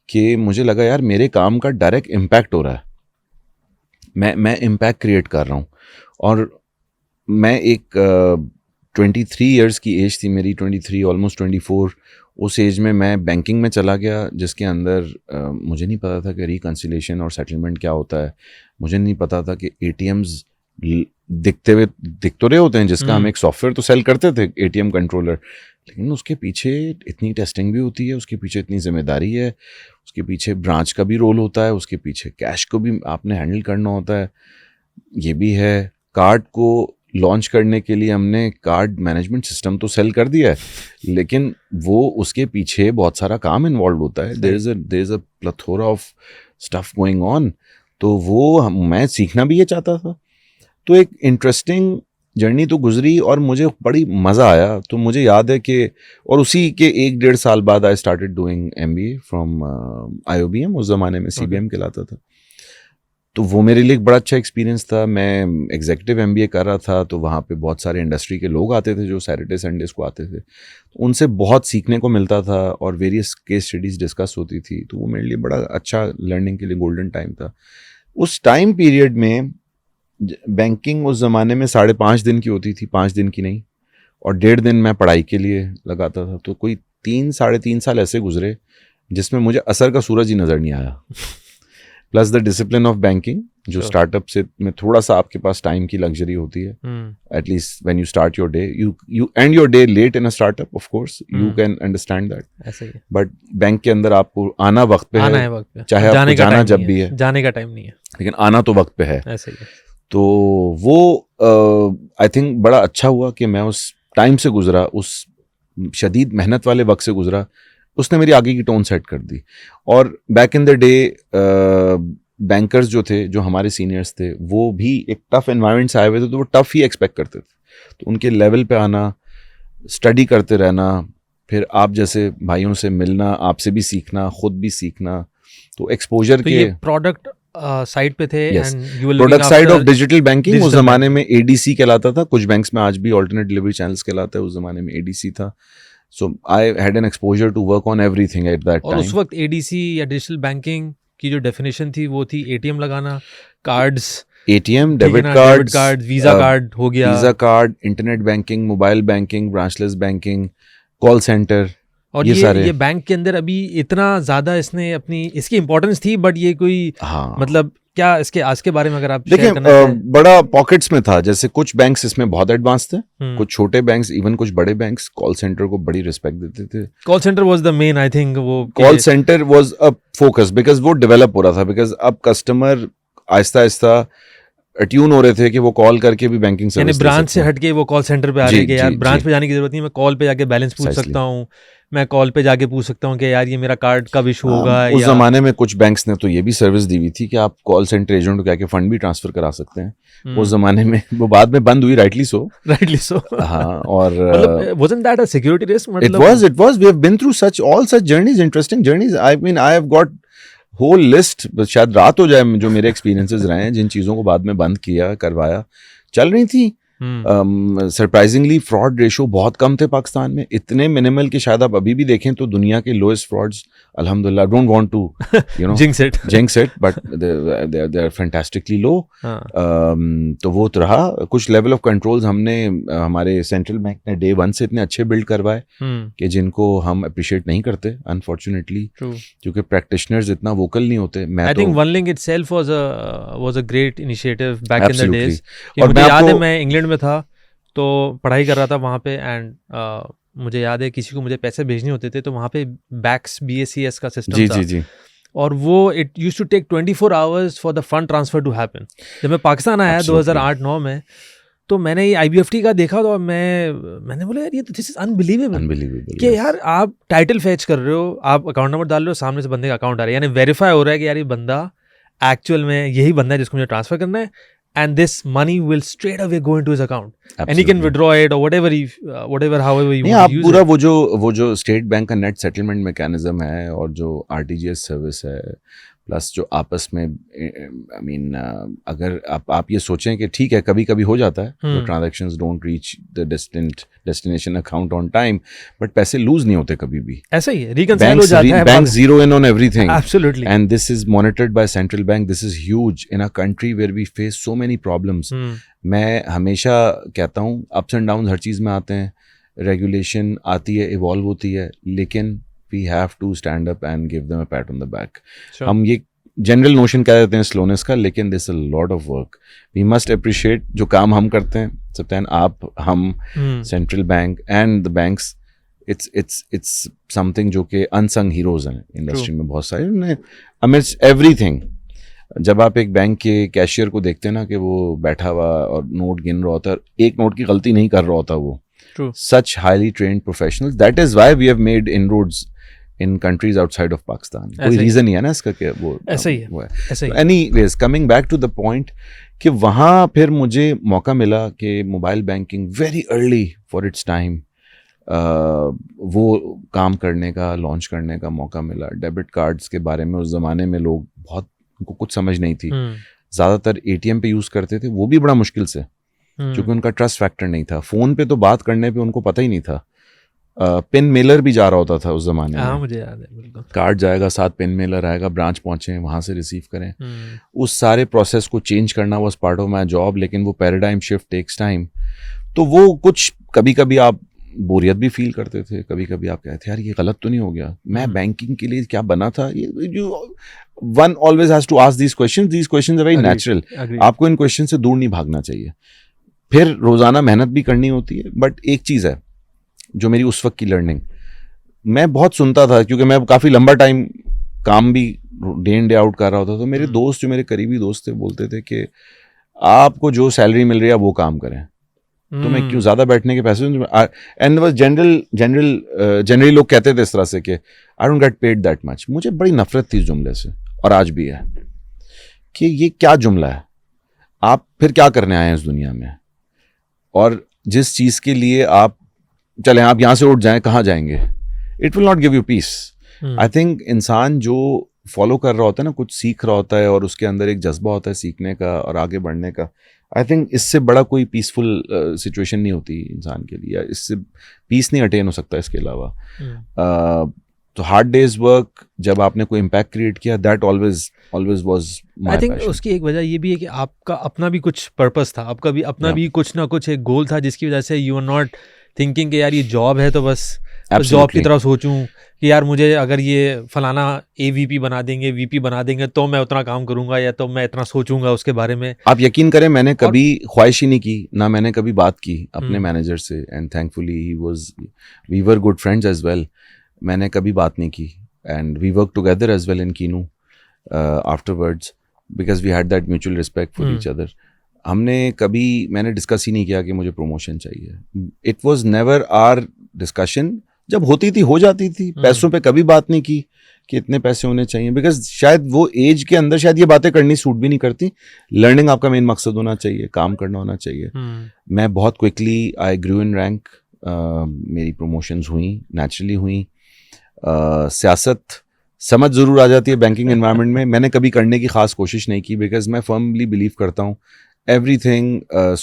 S1: कि मुझे लगा यार मेरे काम का डायरेक्ट इम्पैक्ट हो रहा है, मैं इम्पैक्ट क्रिएट कर रहा हूँ। और मैं एक 23 इयर्स की एज थी मेरी, 23 ऑलमोस्ट 24। उस एज में मैं बैंकिंग में चला गया जिसके अंदर मुझे नहीं पता था कि रिकन्सिलेशन और सेटलमेंट क्या होता है। मुझे नहीं पता था कि एटीएम्स दिख तो रहे होते हैं, जिसका हम एक सॉफ्टवेयर तो सेल करते थे, एटीएम कंट्रोलर, लेकिन उसके पीछे इतनी टेस्टिंग भी होती है, उसके पीछे इतनी जिम्मेदारी है, उसके पीछे ब्रांच का भी रोल होता है, उसके पीछे कैश को भी आपने हैंडल करना होता है। ये भी है, कार्ड को लॉन्च करने के लिए हमने कार्ड मैनेजमेंट सिस्टम तो सेल कर दिया है, लेकिन वो उसके पीछे बहुत सारा काम इन्वॉल्व होता है। There is a plethora of stuff going on. तो वो मैं सीखना भी ये चाहता था। तो एक इंटरेस्टिंग जर्नी तो गुजरी और मुझे बड़ी मज़ा आया। तो मुझे याद है कि और उसी के 1-1.5 साल बाद I started doing MBA from IOBM, उस ज़माने में CBM कहलाता था। तो वो मेरे लिए एक बड़ा अच्छा एक्सपीरियंस था। मैं एग्जीक्यूटिव MBA कर रहा था, तो वहाँ पे बहुत सारे इंडस्ट्री के लोग आते थे जो सैटरडे संडेज़ को आते थे, तो उनसे बहुत सीखने को मिलता था और वेरियस केस स्टडीज़ डिस्कस होती थी। तो वो मेरे लिए बड़ा अच्छा लर्निंग के लिए गोल्डन टाइम था। उस टाइम पीरियड में बैंकिंग उस ज़माने में 5.5 दिन की होती थी, 5 दिन की नहीं, और 1.5 दिन मैं पढ़ाई के लिए लगाता था। तो कोई 3-3.5 साल ऐसे गुजरे जिसमें मुझे असर का सूरज ही नज़र नहीं आया। Plus the discipline of banking, जो स्टार्टअप से में थोड़ा सा आपके पास टाइम की लग्जरी होती है। At least when you start your day, you end your day late in a startup, of course you can understand that,
S2: ऐसे ही।
S1: बट बैंक के अंदर आपको आना वक्त पे
S2: आना
S1: है,
S2: है वक्त पे,
S1: चाहे आपको जाना जब भी है,
S2: जाने का टाइम नहीं है,
S1: लेकिन आना तो वक्त पे है।
S2: ऐसे ही।
S1: तो वो आई थिंक बड़ा अच्छा हुआ कि मैं उस टाइम से गुजरा, उस शदीद मेहनत वाले वक्त से गुजरा। उसने मेरी आगे की टोन सेट कर दी। और back in the day bankers जो थे, जो हमारे सीनियर्स थे, वो भी एक टफ एनवायरनमेंट से आए हुए थे, तो वो टफ ही एक्सपेक्ट करते थे। तो उनके लेवल पे आना, स्टडी करते रहना, फिर आप जैसे भाइयों से मिलना, आपसे भी सीखना, खुद भी सीखना, तो एक्सपोजर के
S2: प्रोडक्ट साइड पे थे।
S1: Yes.
S2: And you will
S1: product side of digital banking उस जमाने में ADC कहलाता था। कुछ बैंक्स में आज भी ऑल्टरनेट डिलीवरी चैनल्स कहलाता है, उस जमाने में ADC था। So I had an exposure to work on everything at that time.
S2: और उस वक्त ADC या डिजिटल बैंकिंग की जो डेफिनेशन थी वो थी ATM लगाना, cards,
S1: ATM, debit card,
S2: visa card हो गया,
S1: visa card, internet banking, mobile banking, branchless banking, call centre,
S2: और ये बैंक के अंदर अभी इतना ज्यादा इसने अपनी इसकी इंपॉर्टेंस थी, बट ये कोई मतलब क्या इसके आज के बारे में अगर आप
S1: देखिए, बड़ा पॉकेट्स में था। जैसे कुछ बैंक्स इसमें बहुत एडवांस थे, कुछ छोटे बैंक्स, इवन कुछ बड़े बैंक्स कॉल सेंटर को बड़ी रिस्पेक्ट देते थे।
S2: Call centre was the main, I think वो
S1: call centre was a focus, because वो डेवलप हो रहा था, बिकॉज अब कस्टमर आहिस्ता आहिस्ता अट्यून हो रहे थे कि वो कॉल करके भी बैंकिंग सर्विस,
S2: ब्रांच से हटके वो कॉल सेंटर पे आ रहे हैं। यार ब्रांच पे जाने की जरूरत नहीं, मैं कॉल पे जाके बैलेंस पूछ सकता हूँ, मैं कॉल पे जाके पूछ सकता हूँ कि यार ये मेरा कार्ड कब इशू होगा।
S1: उस जमाने में कुछ बैंक्स ने तो ये भी सर्विस दी हुई थी कि आप कॉल सेंटर एजेंट को कहके फंड भी ट्रांसफर करा सकते हैं। उस जमाने में वो बाद में बंद हुई, राइटली सो। हाँ, और
S2: wasn't that a security risk?
S1: It was we have been through all such journeys, interesting journeys. I mean, I have got whole list, शायद रात हो जाए, जो मेरे एक्सपीरियंसेस रहे हैं, जिन चीज़ों को बाद में बंद किया, करवाया, चल रही थी। सरप्राइजिंगली फ्रॉड रेशो बहुत कम थे पाकिस्तान में, इतने मिनिमल कि शायद आप अभी भी देखें तो दुनिया के लोएस्ट फ्रॉड्स, अल्हम्दुलिल्लाह, don't want to jinx it but they are fantastically low. तो वो तो रहा कुछ लेवल ऑफ कंट्रोल्स हमने हमारे सेंट्रल बैंक ने डे वन से इतने अच्छे बिल्ड करवाए कि जिनको हम अप्रिशिएट नहीं करते अनफॉर्चुनेटली, क्योंकि प्रैक्टिशनर्स इतना वोकल नहीं होते.
S2: I think OneLink itself was a great initiative back in the days. और मुझे याद है मैं इंग्लैंड में था तो पढ़ाई कर रहा था वहाँ पे, एंड मुझे याद है किसी को मुझे पैसे भेजने होते थे तो वहाँ पे बैक्स BACS का सिस्टम था. जी. और वो it used to take 24 hours for the fund transfer to happen. जब मैं पाकिस्तान आया 2008-9 में तो मैंने ये IBFT का देखा तो मैंने बोला यार ये तो दिस इज अनबिलीवेबल कि यार आप टाइटल फैच कर रहे हो, आप अकाउंट नंबर डाल रहे हो, सामने से बंदे का अकाउंट आ रहा है, यानी वेरीफाई हो रहा है कि यार ये बंदा एक्चुअल में यही बंदा है जिसको मुझे ट्रांसफर करना है, and this money will straight away go into his account. Absolutely. And he can withdraw it or whatever however he wants to use
S1: पूरा it. वो जो स्टेट बैंक का नेट सेटलमेंट मैकेनिज्म है और जो RTGS सर्विस है, प्लस जो आपस में आई मीन अगर आप ये सोचें कि ठीक है कभी कभी हो जाता है जो transactions don't reach the destination account on time, but पैसे लूज नहीं होते कभी भी.
S2: ऐसा ही है, रिकंसाइल हो जाता है,
S1: bank zero in on everything.
S2: Absolutely.
S1: And this is monitored by central bank. This is huge in a country where we face so many problems. मैं हमेशा कहता हूँ अप्स एंड डाउन हर चीज़ में आते हैं, रेगुलेशन आती है, इवॉल्व होती है, लेकिन we have to stand up and give them a pat on the back. Sure. हम ये जनरल नोशन कह देते हैं स्लोनेस का, लेकिन this a lot of work. We must appreciate जो काम हम करते हैं, सप्तान आप, हम, central bank and the banks. It's something जो कि अनसंग हीरोज हैं इंडस्ट्री में बहुत सारे. अमिडस्ट एवरीथिंग, जब आप एक बैंक के कैशियर को देखते हैं ना कि वो बैठा हुआ और नोट गिन रहा होता है, एक नोट की गलती नहीं कर रहा होता वो.
S2: True.
S1: Such highly trained professionals. That is why we have made inroads in countries outside of Pakistan. कोई रीजन नहीं है ना इसका कि वो
S2: ऐसा ही है.
S1: Anyways, coming back to the point कि वहाँ फिर मुझे मौका मिला कि mobile banking very early for its time वो काम करने का, लॉन्च करने का मौका मिला. डेबिट कार्ड्स के बारे में उस ज़माने में लोग बहुत, उनको कुछ समझ नहीं थी. ज़्यादातर ATM पे यूज़ करते थे, वो भी बड़ा मुश्किल से, क्योंकि उनका ट्रस्ट फैक्टर नहीं था. फ़ोन पे तो बात करने पे उनको पता ही नहीं था. पिन मेलर भी जा रहा होता था उस जमाने में.
S2: मुझे याद है बिल्कुल.
S1: कार्ड जाएगा, साथ पिन मेलर आएगा, ब्रांच पहुंचे, वहां से रिसीव करें. उस सारे प्रोसेस को चेंज करना was part of my job, लेकिन वो पैराडाइम शिफ्ट टेक्स टाइम. तो वो कुछ कभी कभी आप बोरियत भी फील करते थे, कभी कभी आप कहते यार ये गलत तो नहीं हो गया, मैं बैंकिंग के लिए क्या बना था. One always has to ask these questions are very natural. आपको इन क्वेश्चन से दूर नहीं भागना चाहिए. फिर रोजाना मेहनत भी करनी होती है. बट एक चीज़ है जो मेरी उस वक्त की लर्निंग, मैं बहुत सुनता था क्योंकि मैं काफ़ी लंबा टाइम काम भी डे इन डे आउट कर रहा होता. तो मेरे दोस्त, जो मेरे करीबी दोस्त थे, बोलते थे कि आपको जो सैलरी मिल रही है वो काम करें, तो मैं क्यों ज़्यादा बैठने के पैसे. एंड वॉज जनरली लोग कहते थे इस तरह से कि I don't get paid that much. मुझे बड़ी नफरत थी इस जुमले से, और आज भी है कि ये क्या जुमला है. आप फिर क्या करने आए हैं इस दुनिया में, और जिस चीज़ के लिए आप चलें, आप यहाँ से उठ जाएं, कहाँ जाएंगे. It will not give you peace. I think इंसान जो फॉलो कर रहा होता है ना, कुछ सीख रहा होता है और उसके अंदर एक जज्बा होता है सीखने का और आगे बढ़ने का, आई थिंक इससे बड़ा कोई पीसफुल सिचुएशन नहीं होती इंसान के लिए. इससे पीस नहीं अटेन हो सकता इसके अलावा. तो हार्ड डेज वर्क, जब आपने कोई इम्पैक्ट क्रिएट किया, that always was my passion. I think
S2: उसकी एक वजह ये भी है कि आपका अपना भी कुछ पर्पस था, आपका भी अपना भी कुछ ना कुछ एक गोल था, जिसकी वजह से यू आर नॉट थिंकिंग कि यार ये जॉब है तो बस जॉब की तरफ सोचूं कि यार मुझे अगर ये फलाना AVP बना देंगे, VP बना देंगे तो मैं उतना काम करूंगा, या तो मैं इतना सोचूंगा उसके बारे में.
S1: आप यकीन करें, मैंने कभी ख्वाहिश ही नहीं की, ना मैंने कभी बात की अपने मैनेजर से. And thankfully we were good friends as well. मैंने कभी बात नहीं की. And we work together as well in Keenu afterwards, because we had that mutual respect for each other. मैंने डिस्कस ही नहीं किया कि मुझे प्रमोशन चाहिए. It was never our discussion. जब होती थी हो जाती थी. पैसों पे कभी बात नहीं की कि इतने पैसे होने चाहिए, बिकॉज शायद वो एज के अंदर शायद ये बातें करनी सूट भी नहीं करती. लर्निंग आपका मेन मकसद होना चाहिए, काम करना होना चाहिए. मैं बहुत quickly I grew in rank. मेरी प्रमोशंस हुई, नेचुरली हुई. सियासत समझ ज़रूर आ जाती है बैंकिंग एनवायरनमेंट में. मैंने कभी करने की ख़ास कोशिश नहीं की, बिकॉज मैं फर्मली बिलीव करता हूँ everything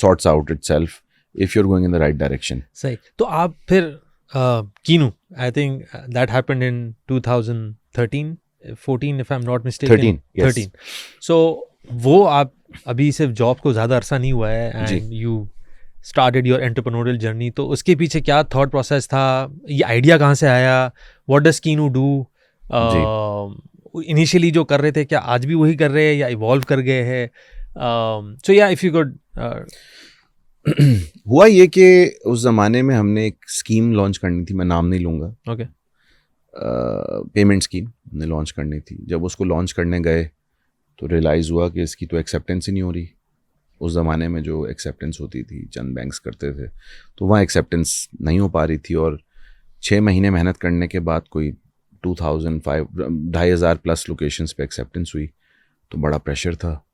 S1: sorts out itself. if you're going in the right direction.
S2: सही. तो आप फिर kinnow, I think that happened in 2013 14 if I'm not mistaken.
S1: 13, yes.
S2: 13. So वो आप अभी सिर्फ जॉब को ज़्यादा अरसा नहीं हुआ है and you started your entrepreneurial journey. तो उसके पीछे क्या थॉट प्रोसेस था, ये आइडिया कहाँ से आया, what does kinnow do, initially जो कर रहे थे क्या आज भी वही कर रहे हैं या इवॉल्व कर गए हैं? सो या इफ़ यू कुड.
S1: हुआ ये कि उस ज़माने में हमने एक स्कीम लॉन्च करनी थी, मैं नाम नहीं लूँगा.
S2: ओके.
S1: पेमेंट स्कीम हमने लॉन्च करनी थी. जब उसको लॉन्च करने गए तो रियलाइज़ हुआ कि इसकी तो एक्सेप्टेंस ही नहीं हो रही. उस ज़माने में जो एक्सेप्टेंस होती थी चंद बैंक्स करते थे, तो वहाँ एक्सेप्टेंस नहीं हो पा रही थी. और 6 महीने मेहनत करने के बाद कोई 2,500 प्लस लोकेशंस पे एक्सेप्टेंस हुई. तो बड़ा प्रेशर था.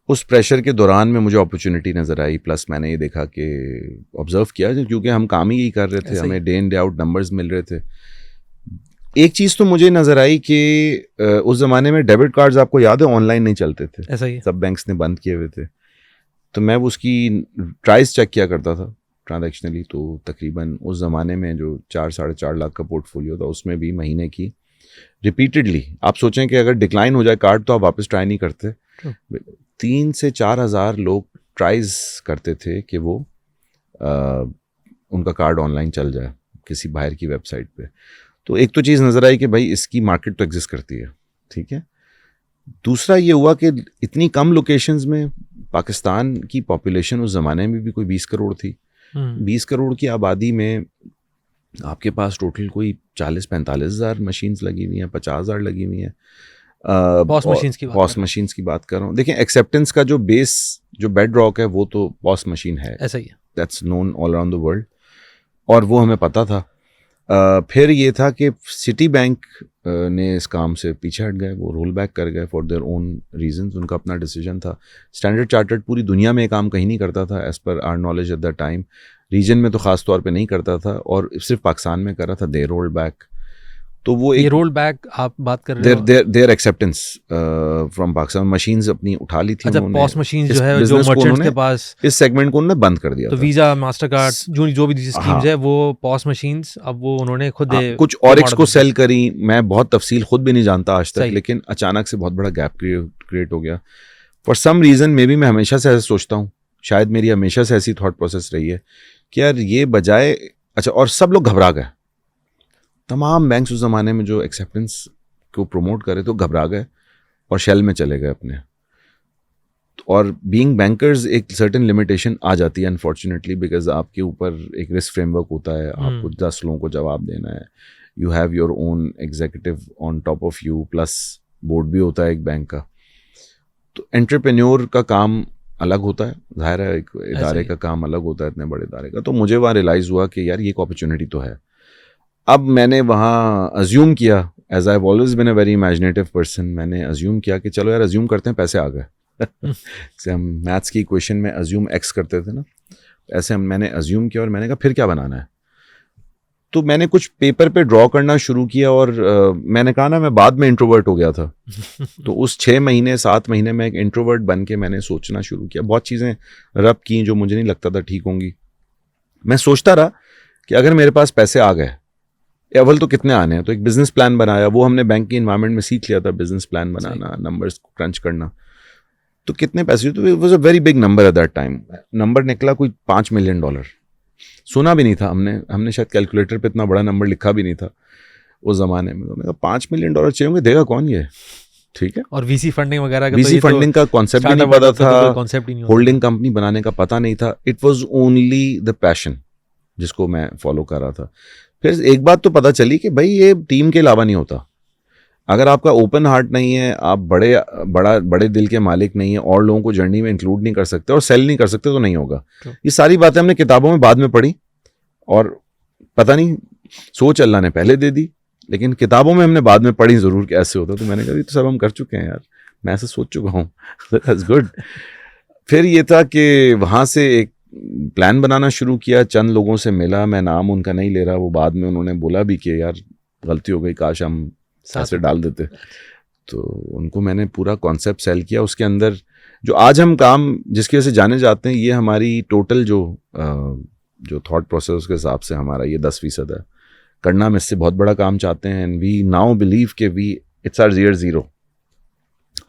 S1: उस प्रेशर के दौरान में मुझे अपॉर्चुनिटी नज़र आई. प्लस मैंने ये देखा कि ऑब्जर्व किया, क्योंकि हम काम ही यही कर रहे थे, हमें day in day out numbers मिल रहे थे. एक चीज़ तो मुझे नज़र आई कि उस ज़माने में डेबिट कार्ड्स आपको याद है ऑनलाइन नहीं चलते थे.
S2: ऐसा ही
S1: सब बैंक्स ने बंद किए हुए थे. तो मैं उसकी प्राइस चेक किया करता था ट्रांजैक्शनली. तो तकरीबन उस ज़माने में जो 4-4.5 लाख का पोर्टफोलियो था उसमें भी महीने की रिपीटेडली, आप सोचें कि अगर डिक्लाइन हो जाए कार्ड तो आप वापस ट्राई नहीं करते. 3 से 4 हज़ार लोग ट्राइज करते थे कि वो उनका कार्ड ऑनलाइन चल जाए किसी बाहर की वेबसाइट पे. तो एक तो चीज़ नज़र आई कि भाई इसकी मार्केट तो एग्जिस्ट करती है, ठीक है. दूसरा ये हुआ कि इतनी कम लोकेशंस में पाकिस्तान की पॉपुलेशन उस ज़माने में भी कोई 20 करोड़ थी. 20 करोड़ की आबादी में आपके पास टोटल कोई 40-45 हज़ार मशीन्स लगी हुई हैं, 50 हज़ार लगी हुई हैं.
S2: पॉस
S1: मशीन्स की बात कर रहा हूँ. देखें, एक्सेप्टेंस का जो बेस, जो बेड रॉक है, वो तो पॉस मशीन है.
S2: ऐसा ही है.
S1: That's known all around the world, और वो हमें पता था. फिर ये था कि सिटी बैंक ने इस काम से पीछे हट गए. वो रोल बैक कर गए फॉर देयर ओन रीजंस. उनका अपना डिसीजन था. स्टैंडर्ड चार्टर्ड पूरी दुनिया में ये काम कहीं नहीं करता था as per our knowledge at the time. Region में तो ख़ास तौर पे नहीं करता था, और सिर्फ पाकिस्तान में कर रहा था. दे रोल बैक. तो वो
S2: ये रोल बैक आप बात कर रहे हो,
S1: their acceptance from Pakistan. Machines अपनी उठा ली थी.
S2: अच्छा, पॉस मशीन्स जो है, जो मर्चेंट्स के पास,
S1: इस सेगमेंट को उन्होंने बंद कर दिया.
S2: तो वीज़ा, मास्टर कार्ड, जो भी स्कीम्स है, वो पॉस मशीन्स अब वो उन्होंने खुद
S1: कुछ ऑरिक्स को सेल करी. मैं बहुत तफसील खुद भी नहीं जानता आज तक, लेकिन अचानक से बहुत बड़ा गैप क्रिएट हो गया for some reason. Maybe मैं हमेशा से ऐसा सोचता हूँ, शायद मेरी हमेशा से ऐसी थॉट प्रोसेस रही है कि यार ये बजाय, अच्छा, और सब लोग घबरा गए. तमाम बैंक्स उस ज़माने में जो एक्सेप्टेंस को प्रमोट करे तो घबरा गए और शेल में चले गए अपने. और बीइंग बैंकर्स एक सर्टेन लिमिटेशन आ जाती है अनफॉर्चुनेटली, बिकॉज आपके ऊपर एक रिस्क फ्रेमवर्क होता है. आपको 10 लोगों को जवाब देना है. You have your own executive on top of you, plus board भी होता है एक बैंक का. तो एंटरप्रेन्योर का काम अलग होता है, जाहिर है. एक इदारे का काम अलग होता है, इतने बड़े इदारे का. तो मुझे वहाँ रियलाइज़ हुआ कि यार ये एक अपॉर्चुनिटी तो है. अब मैंने वहाँ अज्यूम किया, as I have always been a very imaginative person, मैंने अज्यूम किया कि चलो यार अज्यूम करते हैं पैसे आ गए. जैसे हम मैथ्स की इक्वेशन में अज्यूम एक्स करते थे ना, ऐसे मैंने अज्यूम किया और मैंने कहा फिर क्या बनाना है. तो मैंने कुछ पेपर पे ड्रॉ करना शुरू किया. और मैंने कहा ना, मैं बाद में इंट्रोवर्ट हो गया था. तो उस 6 महीने 7 महीने में एक इंट्रोवर्ट बन के मैंने सोचना शुरू किया. बहुत चीज़ें रब की जो मुझे नहीं लगता था ठीक होंगी. मैं सोचता रहा कि अगर मेरे पास पैसे आ गए, अव्वल तो कितने आने हैं. तो एक बिजनेस प्लान बनाया. वो हमने बैंक की इन्वायरमेंट में सीख लिया था, बिजनेस प्लान बनाना, नंबर्स को क्रंच करना. तो कितने पैसे, तो it was a very big number eight that time. Number निकला कोई $5 मिलियन. सुना भी नहीं था हमने शायद कैलकुलेटर पे इतना बड़ा नंबर लिखा भी नहीं था उस ज़माने में. तो मैंने कहा $5 मिलियन चाहिए होंगे, देगा कौन ये, ठीक है.
S2: और वीसी फंडिंग वगैरह का,
S1: वीसी फंडिंग का कॉन्सेप्ट भी नहीं पता था, होल्डिंग कंपनी बनाने का पता नहीं था. It was only the passion जिसको मैं फॉलो कर रहा था. फिर एक बात तो पता चली कि भाई ये टीम के अलावा नहीं होता. अगर आपका ओपन हार्ट नहीं है, आप बड़े दिल के मालिक नहीं है, और लोगों को जर्नी में इंक्लूड नहीं कर सकते और सेल नहीं कर सकते, तो नहीं होगा. ये सारी बातें हमने किताबों में बाद में पढ़ी, और पता नहीं सोच अल्लाह ने पहले दे दी, लेकिन किताबों में हमने बाद में पढ़ी ज़रूर कि ऐसे होता. तो मैंने कहा तो सब हम कर चुके हैं यार, मैं ऐसा सोच चुका हूँ. That's good. फिर ये था कि वहाँ से एक प्लान बनाना शुरू किया. चंद लोगों से मिला, मैं नाम उनका नहीं ले रहा. वो बाद में उन्होंने बोला भी कि यार गलती हो गई, काश हम पैसे डाल देते. तो उनको मैंने पूरा कॉन्सेप्ट सेल किया. उसके अंदर जो आज हम काम जिसकी वजह से जाने जाते हैं, ये हमारी टोटल जो थॉट प्रोसेस के हिसाब से हमारा ये 10% है। करना हम इससे बहुत बड़ा काम चाहते हैं, एंड वी नाउ बिलीव कि इट्स आवर ईयर 0।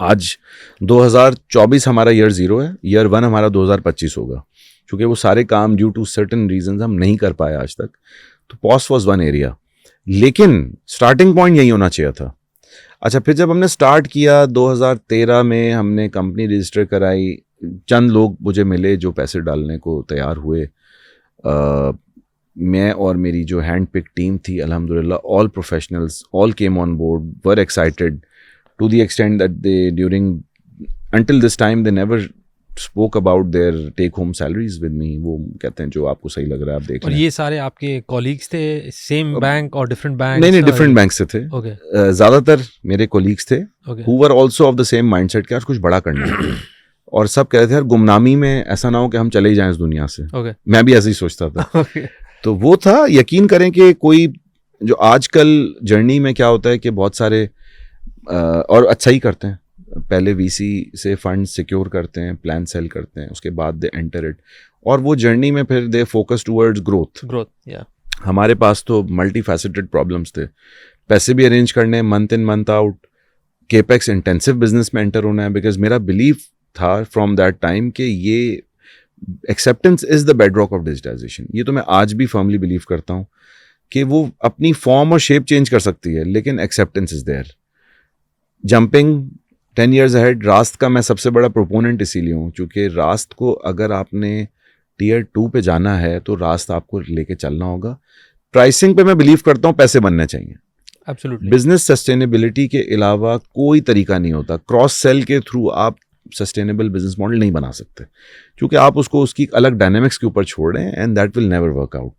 S1: आज 2024 हमारा ईयर 0 है, ईयर 1 हमारा 2025 होगा, क्योंकि वो सारे काम ड्यू टू सर्टेन रीजंस हम नहीं कर पाए आज तक। तो पॉस वॉज वन एरिया, लेकिन स्टार्टिंग पॉइंट यही होना चाहिए था। अच्छा, फिर जब हमने स्टार्ट किया 2013 में, हमने कंपनी रजिस्टर कराई, चंद लोग मुझे मिले जो पैसे डालने को तैयार हुए। मैं और मेरी जो हैंड पिक टीम थी, अल्हम्दुलिल्लाह all professionals all came on board, were excited to the extent that they during until this time they never spoke about their take home salaries with me। वो कहते हैं जो आपको सही लग रहा है आप देख
S2: और
S1: लें।
S2: ये सारे आपके कॉलीग्स थे, सेम बैंक और डिफरेंट बैंक?
S1: नहीं, डिफरेंट बैंक से थे।
S2: ओके।
S1: ज़्यादातर मेरे कोलीग्स थे
S2: okay.
S1: who were also of the same mindset कि आज कुछ बड़ा करना है। और सब कहते थे यार गुमनामी में ऐसा ना हो कि हम चले ही जाएं इस दुनिया से।
S2: ओके।
S1: मैं भी ऐसे ही सोचता था।
S2: ओके।
S1: तो वो था, यकीन करें कि कोई जो आजकल जर्नी में क्या होता है कि बहुत सारे और अच्छा ही करते हैं, पहले वीसी से फंड सिक्योर करते हैं, प्लान सेल करते हैं, उसके बाद दे एंटर इट, और वो जर्नी में फिर दे फोकस टुवर्ड्स ग्रोथ।
S2: या
S1: हमारे पास तो मल्टी फैसेटेड प्रॉब्लम्स थे, पैसे भी अरेंज करने, month in month out, capex intensive business में एंटर होना है, बिकॉज मेरा बिलीफ था फ्रॉम दैट टाइम कि ये acceptance is the bedrock of digitization. ये तो मैं आज भी फर्मली बिलीव करता हूँ कि वो अपनी फॉर्म और शेप चेंज कर सकती है, लेकिन acceptance is there. Jumping 10 years ahead, रास्त का मैं सबसे बड़ा प्रोपोनेंट इसीलिए हूँ क्योंकि रास्त को अगर आपने टियर 2 पे जाना है तो रास्त आपको लेके चलना होगा। प्राइसिंग पे मैं बिलीव करता हूँ पैसे बनने चाहिए।
S2: एब्सोल्युटली।
S1: बिजनेस सस्टेनेबिलिटी के अलावा कोई तरीका नहीं होता। क्रॉस सेल के थ्रू आप सस्टेनेबल बिजनेस मॉडल नहीं बना सकते, क्योंकि आप उसको उसकी अलग डायनेमिक्स के ऊपर छोड़ रहे हैं, and that will never work out.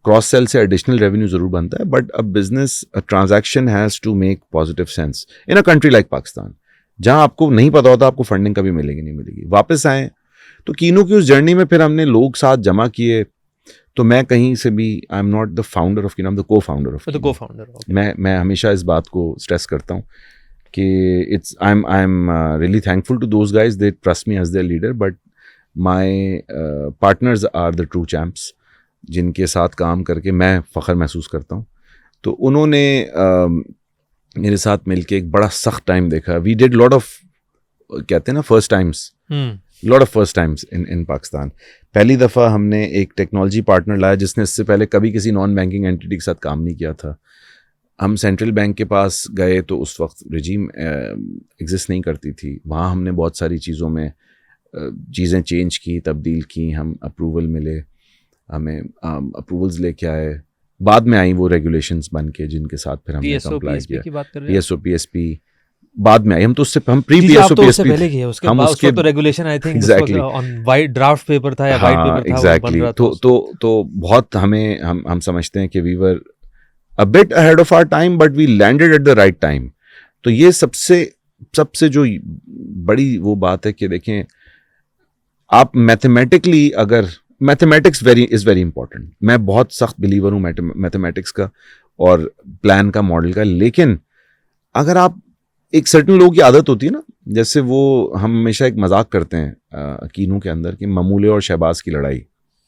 S1: Cross sell से एडिशनल रेवेन्यू जरूर बनता है, but a business transaction has to make positive sense in a country like Pakistan, जहाँ आपको नहीं पता होता आपको फंडिंग कभी मिलेगी नहीं मिलेगी। वापस आए तो कीनू की उस जर्नी में फिर हमने लोग साथ जमा किए। तो मैं कहीं से भी, I am not the founder of Keenu, I am the cofounder of Keenu.
S2: Cofounder.
S1: मैं हमेशा इस बात को स्ट्रेस करता हूँ कि it's I am really thankful to those guys, they trust me as their leader, but my partners are the true champs, जिनके साथ काम करके मैं फ़ख्र महसूस करता हूँ। तो उन्होंने मेरे साथ मिलके एक बड़ा सख्त टाइम देखा। वी डिड लॉट ऑफ, कहते हैं ना, first times, lot of first times in Pakistan. पहली दफ़ा हमने एक टेक्नोलॉजी पार्टनर लाया जिसने इससे पहले कभी किसी नॉन बैंकिंग एंटिटी के साथ काम नहीं किया था। हम सेंट्रल बैंक के पास गए तो उस वक्त रिजीम एग्जिस्ट नहीं करती थी। वहाँ हमने बहुत सारी चीज़ों में चीज़ें चेंज की, तब्दील की, हम अप्रूवल मिले, हमें अप्रूवल्स लेके आए। बाद में आई वो रेगुलेशंस बन के जिनके साथ फिर हमने कंप्लाई किया। PSO PSP बाद में आई, हम तो उससे हम प्री PSO PSP
S2: पहले किए, उसके बाद उसको तो regulation I think
S1: exactly
S2: on white draft paper था या वाइट पेपर था,
S1: एग्जैक्टली। तो बहुत हमें हम समझते हैं कि we were a bit ahead of our time, but we landed at the right time. तो ये सबसे जो बड़ी वो बात है कि देखें, आप मैथमेटिकली अगर मैथमेटिक्स इज़ वेरी इंपॉर्टेंट। मैं बहुत सख्त बिलीवर हूँ मैथमेटिक्स का और प्लान का, मॉडल का, लेकिन अगर आप एक सर्टन लोगों की आदत होती है ना, जैसे वो हम हमेशा एक मजाक करते हैं कीनू के अंदर कि ममूले और शहबाज की लड़ाई,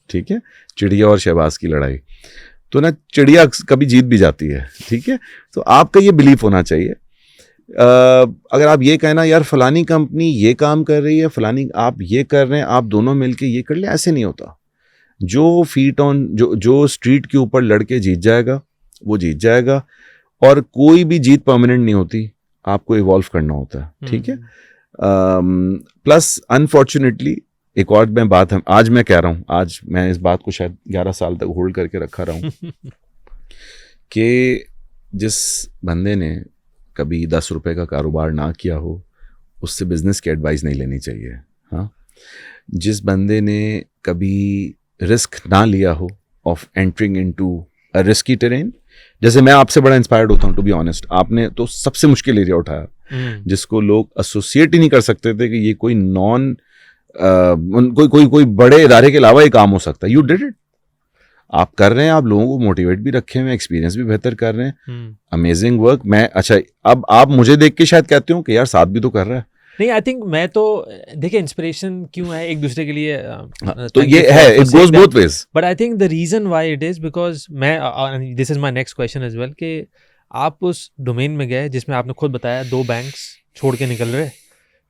S1: ठीक है, चिड़िया और शहबाज की लड़ाई, तो ना चिड़िया कभी जीत भी जाती है, ठीक है। तो आपका ये बिलीफ होना चाहिए। अगर आप ये कहना यार फलानी कंपनी ये काम कर रही है, फलानी आप ये कर रहे हैं, आप दोनों मिलके ये कर ले, ऐसे नहीं होता। जो फीट ऑन जो स्ट्रीट के ऊपर लड़के जीत जाएगा वो जीत जाएगा, और कोई भी जीत परमानेंट नहीं होती, आपको इवॉल्व करना होता है, ठीक है। प्लस अनफॉर्चुनेटली एक और मैं बात आज मैं कह रहा हूँ, आज मैं इस बात को शायद 11 साल तक होल्ड करके रखा रहा हूँ कि जिस बंदे ने कभी 10 रुपए का कारोबार ना किया हो उससे बिजनेस की एडवाइस नहीं लेनी चाहिए। हाँ, जिस बंदे ने कभी रिस्क ना लिया हो of entering into a risky terrain, जैसे मैं आपसे बड़ा इंस्पायर्ड होता हूँ टू बी ऑनेस्ट। आपने तो सबसे मुश्किल एरिया उठाया जिसको लोग एसोसिएट ही नहीं कर सकते थे कि ये कोई कोई बड़े इदारे के अलावा ये काम हो सकता है। यू डिड इट, आप कर रहे हैं, आप लोगों को मोटिवेट भी रखे हुए, एक्सपीरियंस भी बेहतर कर रहे हैं, अमेजिंग वर्क। मैं अच्छा, अब आप मुझे देख के शायद कहते हो कि यार साथ भी तो कर रहा है,
S2: नहीं, आई थिंक मैं तो देखिए इंस्पिरेशन क्यों है एक दूसरे के लिए,
S1: तो ये है, it goes both ways.
S2: But I think the reason why it is because मैं, this is my next question as well, कि आप उस डोमेन में गए जिसमें आपने खुद बताया 2 बैंक्स छोड़ के निकल रहे,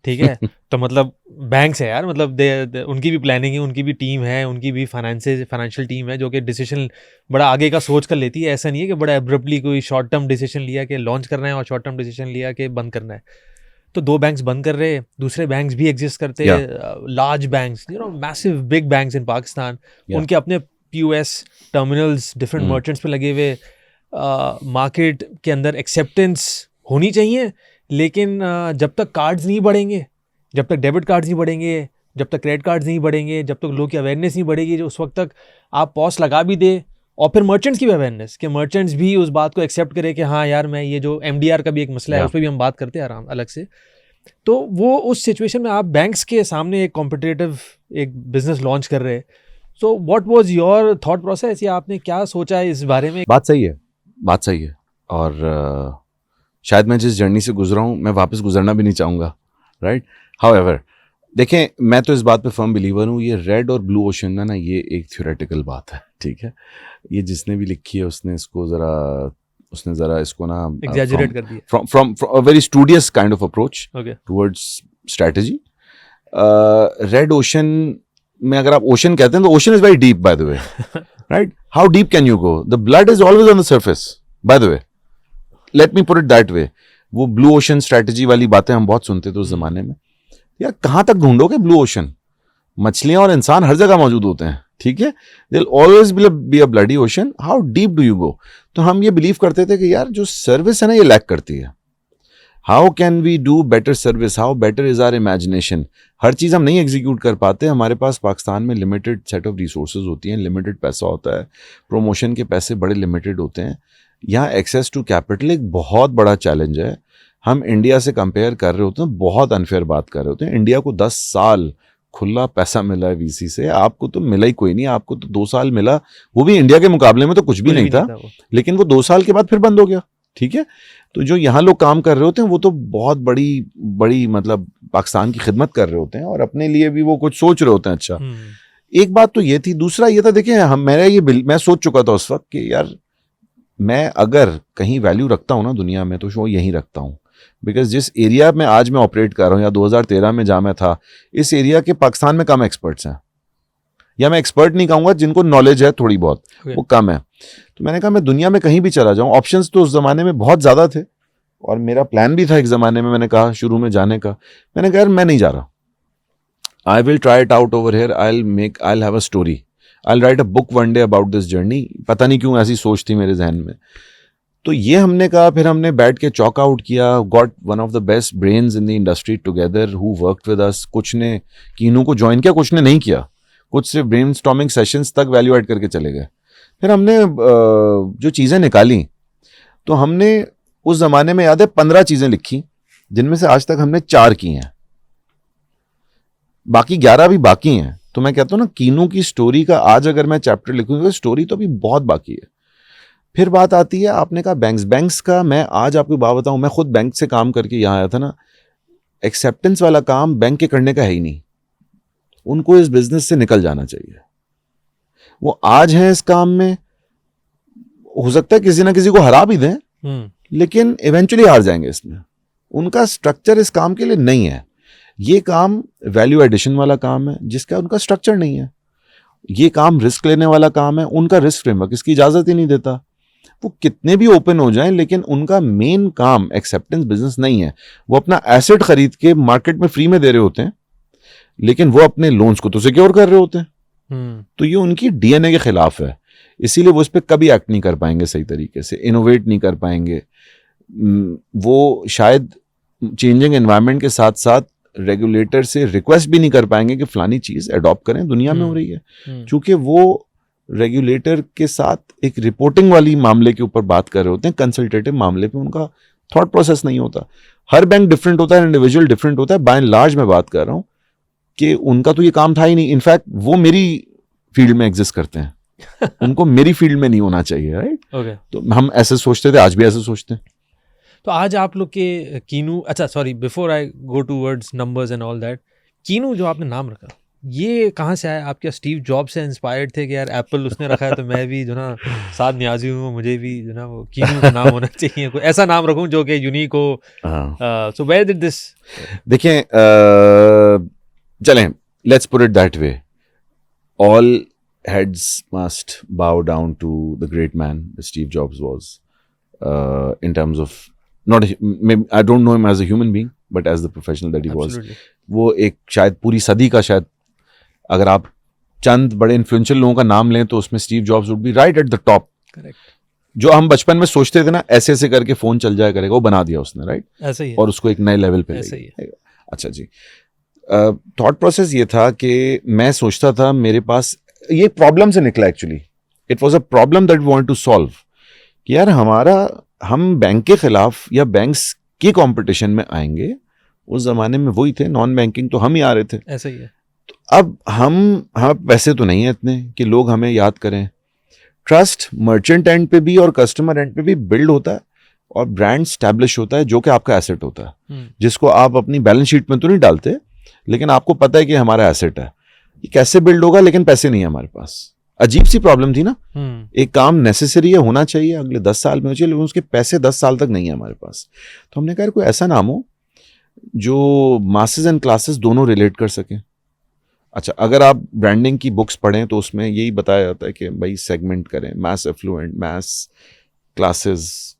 S2: ठीक है. तो मतलब बैंक्स है यार, मतलब उनकी भी प्लानिंग है, उनकी भी टीम है, उनकी भी फाइनेंशियल टीम है जो कि डिसीजन बड़ा आगे का सोच कर लेती है. ऐसा नहीं है कि बड़ा एब्रप्टली कोई शॉर्ट टर्म डिसीजन लिया कि लॉन्च करना है और शॉर्ट टर्म डिसीजन लिया कि बंद करना है. तो 2 बैंक्स बंद कर रहे, दूसरे बैंक्स भी एग्जिस्ट करते, large banks, you know, massive big banks in Pakistan, उनके अपने POS टर्मिनल्स डिफरेंट मर्चेंट्स पे लगे हुए. मार्केट के अंदर एक्सेप्टेंस होनी चाहिए, लेकिन जब तक कार्ड्स नहीं बढ़ेंगे, जब तक डेबिट कार्ड्स नहीं बढ़ेंगे, जब तक क्रेडिट कार्ड्स नहीं बढ़ेंगे, जब तक लोग की अवेयरनेस नहीं बढ़ेगी, जो उस वक्त तक आप पॉज लगा भी दे, और फिर मर्चेंट्स की भी अवेयरनेस, कि मर्चेंट्स भी उस बात को एक्सेप्ट करें कि हाँ यार, मैं ये जो MDR का भी एक मसला है, उस पर भी हम बात करते हैं आराम अलग से. तो वो उस सिचुएशन में आप बैंक्स के सामने एक कॉम्पिटिटिव एक बिजनेस लॉन्च कर रहे. So what was your thought process, या आपने क्या सोचा है इस बारे में?
S1: बात सही है. और शायद मैं जिस जर्नी से गुजरा हूँ मैं वापस गुजरना भी नहीं चाहूँगा, राइट. हाउएवर, देखें, मैं तो इस बात पे फर्म बिलीवर हूँ, ये रेड और ब्लू ओशन ना ये एक थ्योरेटिकल बात है, ठीक है. ये जिसने भी लिखी है उसने ज़रा इसको ना
S2: एग्जैजरेट कर दिया,
S1: from a very studious kind of approach towards strategy. Red ocean में अगर आप ओशन कहते हैं तो ocean is very deep, by the way, right. How deep can you go? The blood is always on the surface, by the way. Let me put it that वे. वो ब्लू ओशन स्ट्रेटजी वाली बातें हम बहुत सुनते थे उस जमाने में. यार कहाँ तक ढूंढोगे ब्लू ओशन? मछलियां और इंसान हर जगह मौजूद होते हैं, ठीक है. There'll always be a bloody ocean. How deep do you go? तो हम ये बिलीव करते थे कि यार जो सर्विस है ना ये लैक करती है. How can we do better service? How better is our imagination? हर चीज़ हम नहीं एग्जीक्यूट कर पाते. हमारे पास पाकिस्तान में लिमिटेड सेट ऑफ रिसोर्सेज होती हैं, लिमिटेड पैसा होता है, प्रमोशन के पैसे बड़े लिमिटेड होते हैं. यहाँ एक्सेस टू कैपिटल एक बहुत बड़ा चैलेंज है. हम इंडिया से कंपेयर कर रहे होते हैं, बहुत अनफेयर बात कर रहे होते हैं. इंडिया को 10 साल खुला पैसा मिला है VC से, आपको तो मिला ही कोई नहीं. आपको तो 2 साल मिला, वो भी इंडिया के मुकाबले में तो कुछ भी नहीं था, लेकिन वो 2 साल के बाद फिर बंद हो गया, ठीक है. तो जो यहाँ लोग काम कर रहे होते हैं वो तो बहुत बड़ी मतलब पाकिस्तान की खिदमत कर रहे होते हैं और अपने लिए भी वो कुछ सोच रहे होते हैं. अच्छा, एक बात तो ये थी. दूसरा ये था, देखिए मैं सोच चुका था उस वक्त कि यार मैं अगर कहीं वैल्यू रखता हूँ ना दुनिया में तो वो यहीं रखता हूँ. बिकॉज जिस एरिया में आज मैं ऑपरेट कर रहा हूँ या 2013 में जहाँ मैं था, इस एरिया के पाकिस्तान में कम एक्सपर्ट्स हैं. या मैं एक्सपर्ट नहीं कहूँगा, जिनको नॉलेज है थोड़ी बहुत, वो कम है. तो मैंने कहा मैं दुनिया में कहीं भी चला जाऊँ. ऑप्शंस तो उस ज़माने में बहुत ज़्यादा थे और मेरा प्लान भी था एक ज़माने में, मैंने कहा शुरू में जाने का. मैंने कहा यार मैं नहीं जा रहा. I will try it out over here. I will have a story. I will write a book one day about this journey. पता नहीं क्यों ऐसी सोच थी मेरे जहन में. तो ये हमने कहा, फिर हमने बैठ के चॉक आउट किया. Got one of the best brains in the industry together who worked with us. कुछ ने कीनू को ज्वाइन किया, कुछ ने नहीं किया. कुछ सिर्फ ब्रेनस्टॉर्मिंग सेशंस तक वैल्यू ऐड करके चले गए. फिर हमने जो चीज़ें निकाली, तो हमने उस ज़माने में याद है 15 चीज़ें लिखी, जिनमें से आज तक हमने 4 की हैं, बाकी 11 भी बाकी हैं. तो मैं कहता हूँ ना, कीनू की स्टोरी का आज अगर मैं चैप्टर लिखूंगा, स्टोरी तो अभी बहुत बाकी है. फिर बात आती है, आपने कहा बैंक्स का. मैं आज आपको बात बताऊं, मैं खुद बैंक से काम करके यहाँ आया था ना. एक्सेप्टेंस वाला काम बैंक के करने का है ही नहीं. उनको इस बिजनेस से निकल जाना चाहिए. वो आज हैं इस काम में, हो सकता है किसी ना किसी को हरा भी दें, लेकिन इवेंचुअली हार जाएंगे इसमें. उनका स्ट्रक्चर इस काम के लिए नहीं है. ये काम वैल्यू एडिशन वाला काम है जिसका उनका स्ट्रक्चर नहीं है. ये काम रिस्क लेने वाला काम है, उनका रिस्क फ्रेमवर्क इसकी इजाजत ही नहीं देता. वो कितने भी ओपन हो जाएं, लेकिन उनका मेन काम एक्सेप्टेंस बिजनेस नहीं है. वो अपना एसेट खरीद के मार्केट में फ्री में दे रहे होते हैं, लेकिन वो अपने लोन्स को तो सिक्योर कर रहे होते हैं. तो ये उनकी DNA के खिलाफ है. इसीलिए वो इस पर कभी एक्ट नहीं कर पाएंगे सही तरीके से, इनोवेट नहीं कर पाएंगे. वो शायद चेंजिंग एनवायरनमेंट के साथ साथ रेगुलेटर से रिक्वेस्ट भी नहीं कर पाएंगे कि फलानी चीज अडॉप्ट करें, दुनिया में हो रही है. क्योंकि वो रेगुलेटर के साथ एक रिपोर्टिंग वाली मामले के ऊपर बात कर रहे होते हैं, कंसल्टेटिव मामले पे उनका थॉट प्रोसेस नहीं होता. हर बैंक डिफरेंट होता है, इंडिविजुअल डिफरेंट होता है. बाय एंड लार्ज मैं बात कर रहा हूँ कि उनका तो ये काम था ही नहीं. इनफैक्ट वो मेरी फील्ड में एग्जिस्ट करते हैं. उनको मेरी फील्ड में नहीं होना चाहिए, राइट? तो हम ऐसे सोचते थे, आज भी ऐसे सोचते हैं.
S2: तो आज आप लोग के कीनू, अच्छा sorry, before I go towards numbers and all that, kinnow जो आपने नाम रखा, ये कहाँ से आया? आप क्या स्टीव जॉब से इंस्पायर्ड थे कि यार एप्पल उसने रखा है तो मैं भी जो ना साथ न्याजी हूँ, मुझे भी जो ना वो कीनू का नाम होना चाहिए, कोई ऐसा नाम रखूँ जो कि यूनिक हो? So where did this?
S1: देखिए, चलें, let's put it that way, all heads must bow down to the great man Steve Jobs was, in terms of not maybe I don't know him as a human being but as the professional that he was. वो एक शायद पूरी सदी का, शायद अगर आप चंद बड़े इन्फ्लुएंशियल लोगों का नाम लें तो उसमें Steve jobs would be right at the top.
S2: Correct.
S1: जो हम बचपन में सोचते थे ना ऐसे ऐसे करके फोन चल जाया करेगा, वो बना दिया उसने, राइट?
S2: ऐसा ही है.
S1: और उसको एक नए लेवल पे
S2: ऐसा ही है.
S1: अच्छा जी, थॉट प्रोसेस ये था कि मैं सोचता था मेरे पास ये प्रॉब्लम से निकला. Actually it was a problem that we want to solve कि यार हम बैंक के खिलाफ या बैंक्स के कंपटीशन में आएंगे. उस जमाने में वही थे, नॉन बैंकिंग तो हम ही आ रहे थे.
S2: ऐसा ही है.
S1: तो अब हम पैसे तो नहीं है इतने कि लोग हमें याद करें. ट्रस्ट मर्चेंट एंड पे भी और कस्टमर एंड पे भी बिल्ड होता है और ब्रांड स्टैब्लिश होता है, जो कि आपका एसेट होता है, जिसको आप अपनी बैलेंस शीट में तो नहीं डालते लेकिन आपको पता है कि हमारा एसेट है. ये कैसे बिल्ड होगा? लेकिन पैसे नहीं है हमारे पास. अजीब सी प्रॉब्लम थी ना. एक काम नेसेसरी है, होना चाहिए, अगले 10 साल में हो चाहिए, लेकिन उसके पैसे 10 साल तक नहीं है हमारे पास. तो हमने कहा कोई ऐसा नाम हो जो मासेस एंड क्लासेस दोनों रिलेट कर सकें. अच्छा, अगर आप ब्रांडिंग की बुक्स पढ़ें तो उसमें यही बताया जाता है कि भाई सेगमेंट करें, mass affluent, mass classes,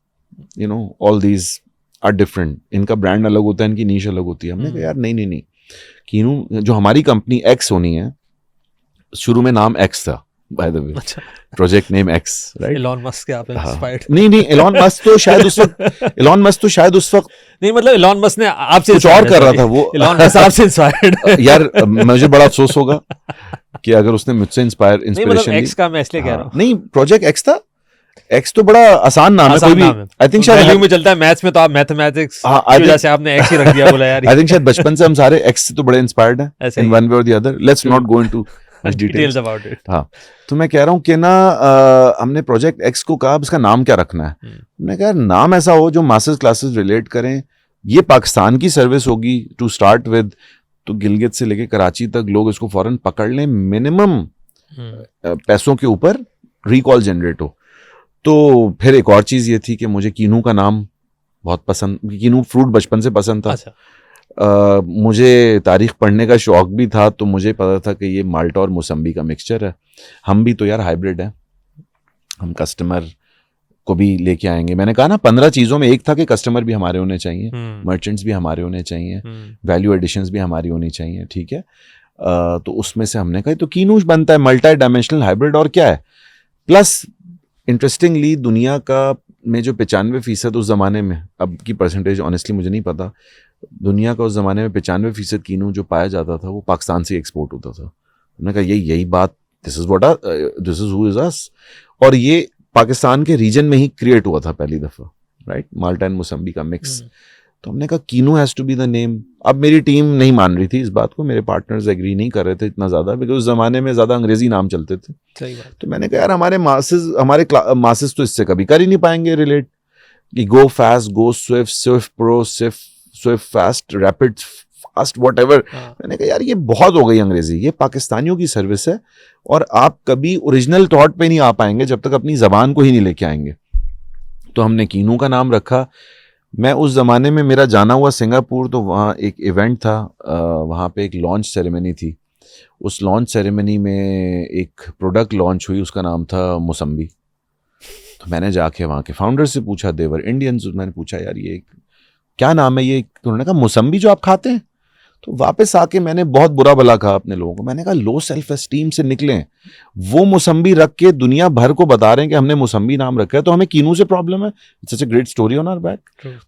S1: you know, all these are different. इनका ब्रांड अलग होता है, इनकी नीश अलग होती है. हमने कहा यार नहीं, कीनू जो हमारी कंपनी एक्स होनी है, शुरू में नाम एक्स था by the way, project name x, right?
S2: Elon Musk के आप इंस्पायर्ड?
S1: नहीं, एलॉन मस्क तो शायद उस वक्त
S2: नहीं, मतलब एलॉन मस्क ने आपसे
S1: कुछ और कर रहा था. वो
S2: एलॉन मस्क आपसे इंस्पायर्ड?
S1: यार मुझे बड़ा अफसोस होगा कि अगर उसने मुझसे इंस्पिरेशन
S2: एक्स का मैं इसलिए कह रहा हूँ.
S1: नहीं, प्रोजेक्ट एक्स था. एक्स तो बड़ा आसान नाम है, कोई भी. आई थिंक शायद
S2: वैल्यू में चलता है, मैथ्स में तो आप मैथमेटिक्स की वजह से आपने एक्स ही रख दिया. बोला यार,
S1: आई थिंक शायद बचपन से हम सारे एक्स से तो बड़े इंस्पायर्ड हैं इन वन वे और the other. Let's not go into details
S2: about it.
S1: हाँ, तो मैं कह रहा हूँ कि ना हमने प्रोजेक्ट एक्स को कहा इसका नाम क्या रखना है. हमने कहा नाम ऐसा हो जो मासेस क्लासेस रिलेट करें. ये पाकिस्तान की सर्विस होगी टू स्टार्ट विद, तो गिलगित से लेके कराची तक लोग इसको फौरन पकड़ लें, मिनिमम पैसों के ऊपर रिकॉल जनरेट हो. तो फिर एक और चीज़ ये थी कि मुझे कीनू का नाम बहुत पसंद, कीनू फ्रूट बचपन से पसंद था.
S2: अच्छा.
S1: मुझे तारीख पढ़ने का शौक भी था, तो मुझे पता था कि ये माल्टा और मौसम्बी का मिक्सचर है. हम भी तो यार हाइब्रिड है, हम कस्टमर को भी लेके आएंगे. मैंने कहा ना 15 चीज़ों में एक था कि कस्टमर भी हमारे होने चाहिए, मर्चेंट्स भी हमारे होने चाहिए, वैल्यू एडिशंस भी हमारी होनी चाहिए. ठीक है, तो उसमें से हमने कहा तो कीनू बनता है मल्टी डायमेंशनल हाइब्रिड. और क्या है, प्लस इंटरेस्टिंगली दुनिया का में जो 95% उस ज़माने में, अब की परसेंटेज ऑनेस्टली मुझे नहीं पता, दुनिया का उस ज़माने में 95% कीनू जो पाया जाता था वो पाकिस्तान से एक्सपोर्ट होता था. हमने कहा यही बात, दिस इज हु इज अस. और ये पाकिस्तान के रीजन में ही क्रिएट हुआ था पहली दफ़ा, राइट? माल्टा एंड मौसम्बी का मिक्स. तो हमने कहा Keenu has to be the name. अब मेरी टीम नहीं मान रही थी इस बात को, मेरे पार्टनर्स एग्री नहीं कर रहे थे इतना ज़्यादा, बिकॉज उस ज़माने में ज़्यादा अंग्रेजी नाम चलते थे.
S2: सही बात.
S1: तो मैंने कहा यार हमारे मासेस तो इससे कभी कर ही नहीं पाएंगे रिलेट, कि गो fast, go Swift pro, Swift fast, rapid fast, what ever. मैंने कहा यार ये बहुत हो गई अंग्रेजी, ये पाकिस्तानियों की सर्विस है और आप कभी ओरिजिनल थॉट पे नहीं आ पाएंगे जब तक अपनी ज़बान को ही नहीं लेके आएंगे. तो हमने कीनू का नाम रखा. मैं उस ज़माने में मेरा जाना हुआ सिंगापुर, तो वहाँ एक इवेंट था, वहाँ पे एक लॉन्च सेरेमनी थी. उस लॉन्च सेरेमनी में एक प्रोडक्ट लॉन्च हुई, उसका नाम था मौसम्बी. तो मैंने जाके वहाँ के फाउंडर से पूछा, देवर इंडियंस. मैंने पूछा यार ये क्या नाम है ये? तो उन्होंने कहा मौसम्बी जो आप खाते हैं. तो वापस आके मैंने बहुत बुरा भला कहा अपने लोगों को. मैंने कहा लो सेल्फ एस्टीम से निकलें, वो मौसम्बी रख के दुनिया भर को बता रहे हैं कि हमने मौसम्बी नाम रखा है, तो हमें कीनू से प्रॉब्लम है. It's such a great story on our back.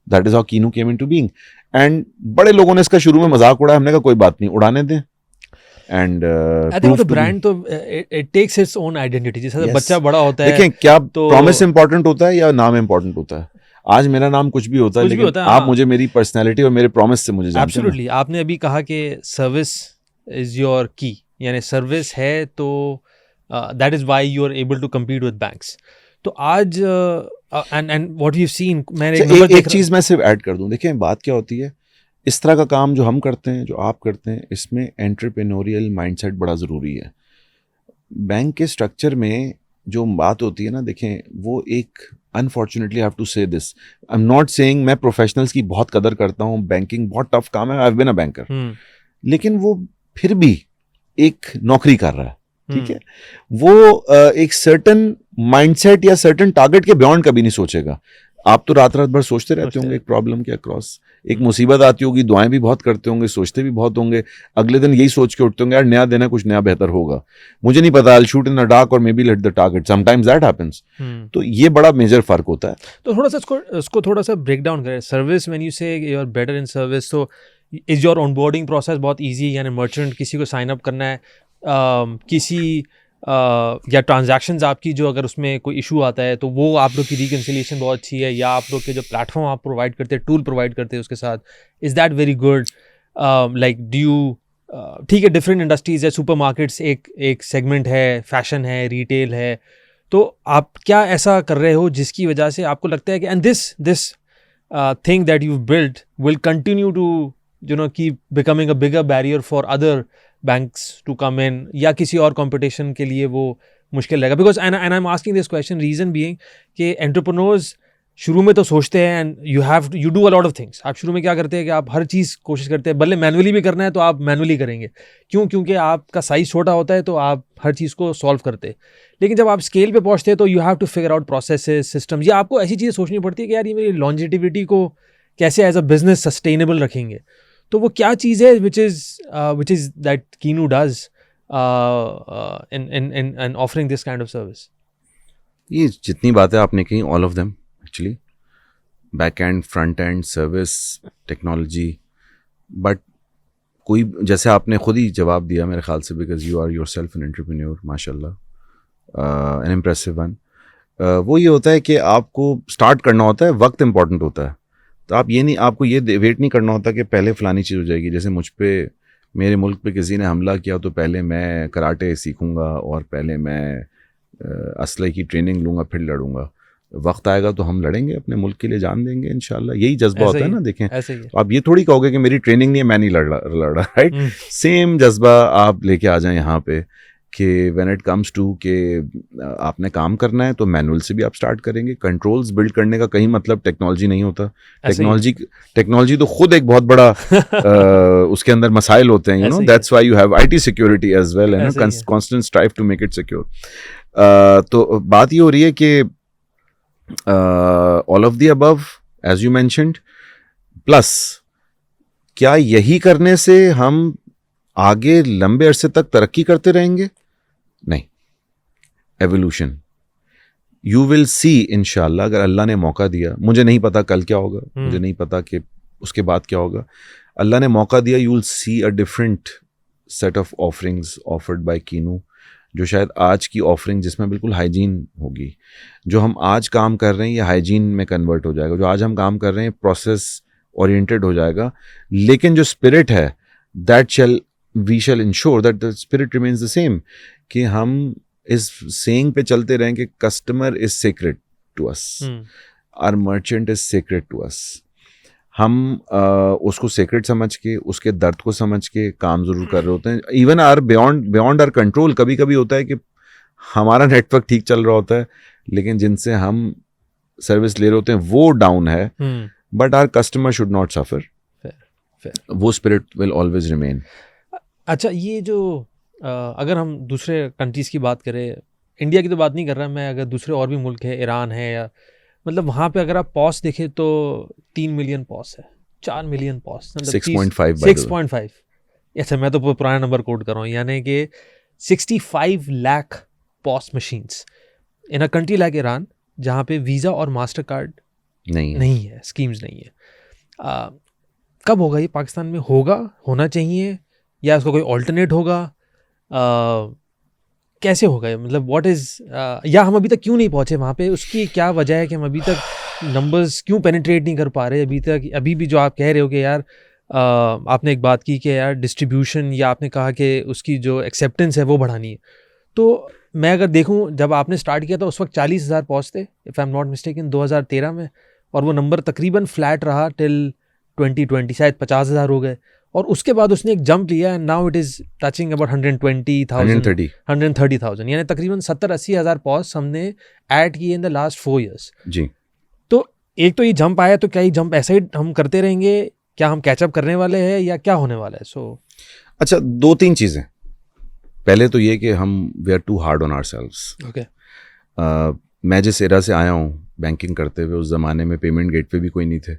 S1: That is how Keenu came into being. And बड़े लोगों ने इसका शुरू में मजाक उड़ाया. हमने कहा कोई बात नहीं, उड़ाने दें. And
S2: I think the brand तो it takes its own identity. जैसे बच्चा बड़ा होता है,
S1: देखें क्या प्रॉमिस इंपॉर्टेंट होता है या नाम इंपॉर्टेंट होता है. आज मेरा नाम कुछ भी होता है, लेकिन आप मुझे मेरी पर्सनैलिटी और मेरे प्रॉमिस से मुझे जानते हैं.
S2: एब्सोल्युटली. आपने अभी कहा कि सर्विस इज योर की, यानी सर्विस है तो that is why you are able to compete with banks. तो आज एंड व्हाट यू सीन, मैंने
S1: एक चीज़ मैं सिर्फ ऐड कर दूं, देखिए बात क्या होती है, इस तरह का काम जो हम करते हैं, जो आप करते हैं, इसमें एंटरप्रेन्योरियल माइंडसेट बड़ा ज़रूरी है। बैंक के स्ट्रक्चर में जो बात होती है ना, देखें वो एक, अनफॉर्चुनेटली आई हैव टू से this, I am not saying मैं प्रोफेशनल्स की बहुत कदर करता हूँ, बैंकिंग बहुत टफ काम है, I have been a banker, लेकिन वो फिर भी एक नौकरी कर रहा है, ठीक है, वो एक सर्टन माइंडसेट या सर्टन टारगेट के बियॉन्ड कभी नहीं सोचेगा। आप तो रात रात भर सोचते रहते होंगे एक प्रॉब्लम के अक्रॉस, एक मुसीबत आती होगी, दुआएं भी बहुत करते होंगे, सोचते भी बहुत होंगे, अगले दिन यही सोच के उठते होंगे, यार नया दिन है, कुछ नया बेहतर होगा, मुझे नहीं पता, I shoot in the dark और maybe let the target, sometimes that happens. तो ये बड़ा मेजर फर्क होता है।
S2: तो थोड़ा सा इसको थोड़ा सा ब्रेक डाउन करें। Service, when you say you are better in service, तो इज योर ऑनबोर्डिंग प्रोसेस बहुत ईजी, यानी मर्चेंट किसी को साइन अप करना है, किसी या ट्रांजैक्शंस आपकी जो अगर उसमें कोई इशू आता है तो वो आप लोग की रिकन्सिलिएशन बहुत अच्छी है, या आप लोग के जो प्लेटफॉर्म आप प्रोवाइड करते हैं, टूल प्रोवाइड करते हैं उसके साथ, is that very good? Like do you, ठीक है डिफरेंट इंडस्ट्रीज़ है, सुपरमार्केट्स एक सेगमेंट है, फैशन है, रिटेल है, तो आप क्या ऐसा कर रहे हो जिसकी वजह से आपको लगता है कि and this thing that you built will continue to keep becoming a bigger barrier for other banks to come in, या किसी और कंपटीशन के लिए वो मुश्किल रहेगा? Because and I am asking this question reason being कि एंटरप्रेन्योर्स शुरू में तो सोचते हैं and you do a lot of things. आप शुरू में क्या करते हैं कि आप हर चीज़ कोशिश करते हैं, भले मैनुअली भी करना है तो आप मैनुअली करेंगे, क्योंकि आपका साइज छोटा होता है तो आप हर चीज़ को सॉल्व करते हैं। लेकिन जब आप स्केल पे पहुंचते हैं तो you have to figure out processes, system, या आपको ऐसी चीज़ें सोचनी पड़ती है कि यार ये मेरी लॉन्जिटिविटी को कैसे एज अ बिजनेस सस्टेनेबल रखेंगे। तो वो क्या चीज़ है which is that kinnow does in offering this kind of service?
S1: ये जितनी बातें आपने कही, all of them actually, back and, front end, service, technology, but कोई, जैसे आपने खुद ही जवाब दिया मेरे ख्याल से, because you are yourself an entrepreneur, माशाल्लाह, एन इम्प्रेसिव वन। वो ये होता है कि आपको स्टार्ट करना होता है, वक्त इंपॉर्टेंट होता है, तो आप ये नहीं, आपको ये वेट नहीं करना होता कि पहले फलानी चीज़ हो जाएगी। जैसे मुझ पे, मेरे मुल्क पे किसी ने हमला किया तो पहले मैं कराटे सीखूंगा और पहले मैं असलहे की ट्रेनिंग लूँगा, फिर लड़ूंगा। वक्त आएगा तो हम लड़ेंगे, अपने मुल्क के लिए जान देंगे इंशाल्लाह, यही जज्बा होता है ना। देखें, तो आप ये थोड़ी कहोगे कि मेरी ट्रेनिंग नहीं है, मैं नहीं लड़ रहा, राइट? सेम जज्बा आप लेके आ जाएं यहाँ पे कि व्हेन इट कम्स टू कि आपने काम करना है तो मैनुअल से भी आप स्टार्ट करेंगे। कंट्रोल्स बिल्ड करने का कहीं मतलब टेक्नोलॉजी नहीं होता। टेक्नोलॉजी तो खुद एक बहुत बड़ा उसके अंदर मसाइल होते हैं, you know, that's why you have IT security as well, and constant strive to make it secure. तो बात ये हो रही है कि all of the above as you mentioned, plus क्या यही करने से हम आगे लंबे अरसे तक तरक्की करते रहेंगे? नहीं, एवोल्यूशन यू विल सी इंशाल्लाह, अगर अल्लाह ने मौका दिया। मुझे नहीं पता कल क्या होगा, मुझे नहीं पता कि उसके बाद क्या होगा। अल्लाह ने मौका दिया, you will see a different set of offerings offered by kinnow, जो शायद आज की ऑफरिंग जिसमें बिल्कुल हाइजीन होगी। जो हम आज काम कर रहे हैं ये हाइजीन में कन्वर्ट हो जाएगा। जो आज हम काम कर रहे हैं प्रोसेस ओरिएंटेड हो जाएगा, लेकिन जो स्पिरिट है that we shall ensure that the spirit remains the same, कि हम इस सेइंग पे चलते रहें कि customer is secret to us, our merchant is secret to us. हम उसको सीक्रेट समझ के, उसके दर्द को समझ के काम ज़रूर कर रहे होते हैं। Even are beyond our control. कभी कभी होता है कि हमारा नेटवर्क ठीक चल रहा होता है, लेकिन जिनसे हम सर्विस ले रहे होते हैं वो डाउन है, but our customer should not suffer. वो स्पिरिट विल ऑलवेज रिमेन।
S2: अच्छा, ये जो अगर हम दूसरे कंट्रीज़ की बात करें, इंडिया की तो बात नहीं कर रहा मैं, अगर दूसरे और भी मुल्क है, ईरान है, या मतलब वहाँ पे अगर आप पॉस देखें तो 3 मिलियन पॉस है, 4 मिलियन पॉस, 6.5। अच्छा, मैं तो पुराना नंबर कोट कर रहा हूँ, यानी कि 65 lakh POS machines in a country like Iran, जहाँ पे वीज़ा और मास्टर कार्ड नहीं है, स्कीम्स नहीं है। कब होगा ये? पाकिस्तान में होना चाहिए, या उसका कोई ऑल्टरनेट होगा? कैसे होगा ये? मतलब व्हाट इज़, या हम अभी तक क्यों नहीं पहुँचे वहाँ पे? उसकी क्या वजह है कि हम अभी तक नंबर्स क्यों पेनिट्रेट नहीं कर पा रहे अभी तक? अभी भी जो आप कह रहे हो कि यार, आपने एक बात की कि यार डिस्ट्रीब्यूशन, या आपने कहा कि उसकी जो एक्सेप्टेंस है वो बढ़ानी है, तो मैं अगर देखूं, जब आपने स्टार्ट किया था उस वक्त 40,000 पहुंचते, if I am not mistaken, 2013 में, और वो नंबर तकरीबन फ्लैट रहा टिल 2020, शायद 50,000 हो गए, और उसके बाद उसने एक जंप लिया and now it is touching about 130,000, यानी तकरीबन 70-80 हज़ार पॉस्ट हमने ऐड किए इन द लास्ट 4 ईयर्स
S1: जी।
S2: तो एक तो ये जंप आया, तो क्या ये जंप ऐसे ही हम करते रहेंगे, क्या हम कैचअप करने वाले हैं या क्या होने वाला है?
S1: अच्छा, 2-3 चीज़ें। पहले तो ये कि हम we are too hard on ourselves.
S2: Okay.
S1: मैं जिस एरा से आया हूँ बैंकिंग करते हुए, उस ज़माने में पेमेंट गेटवे भी कोई नहीं थे।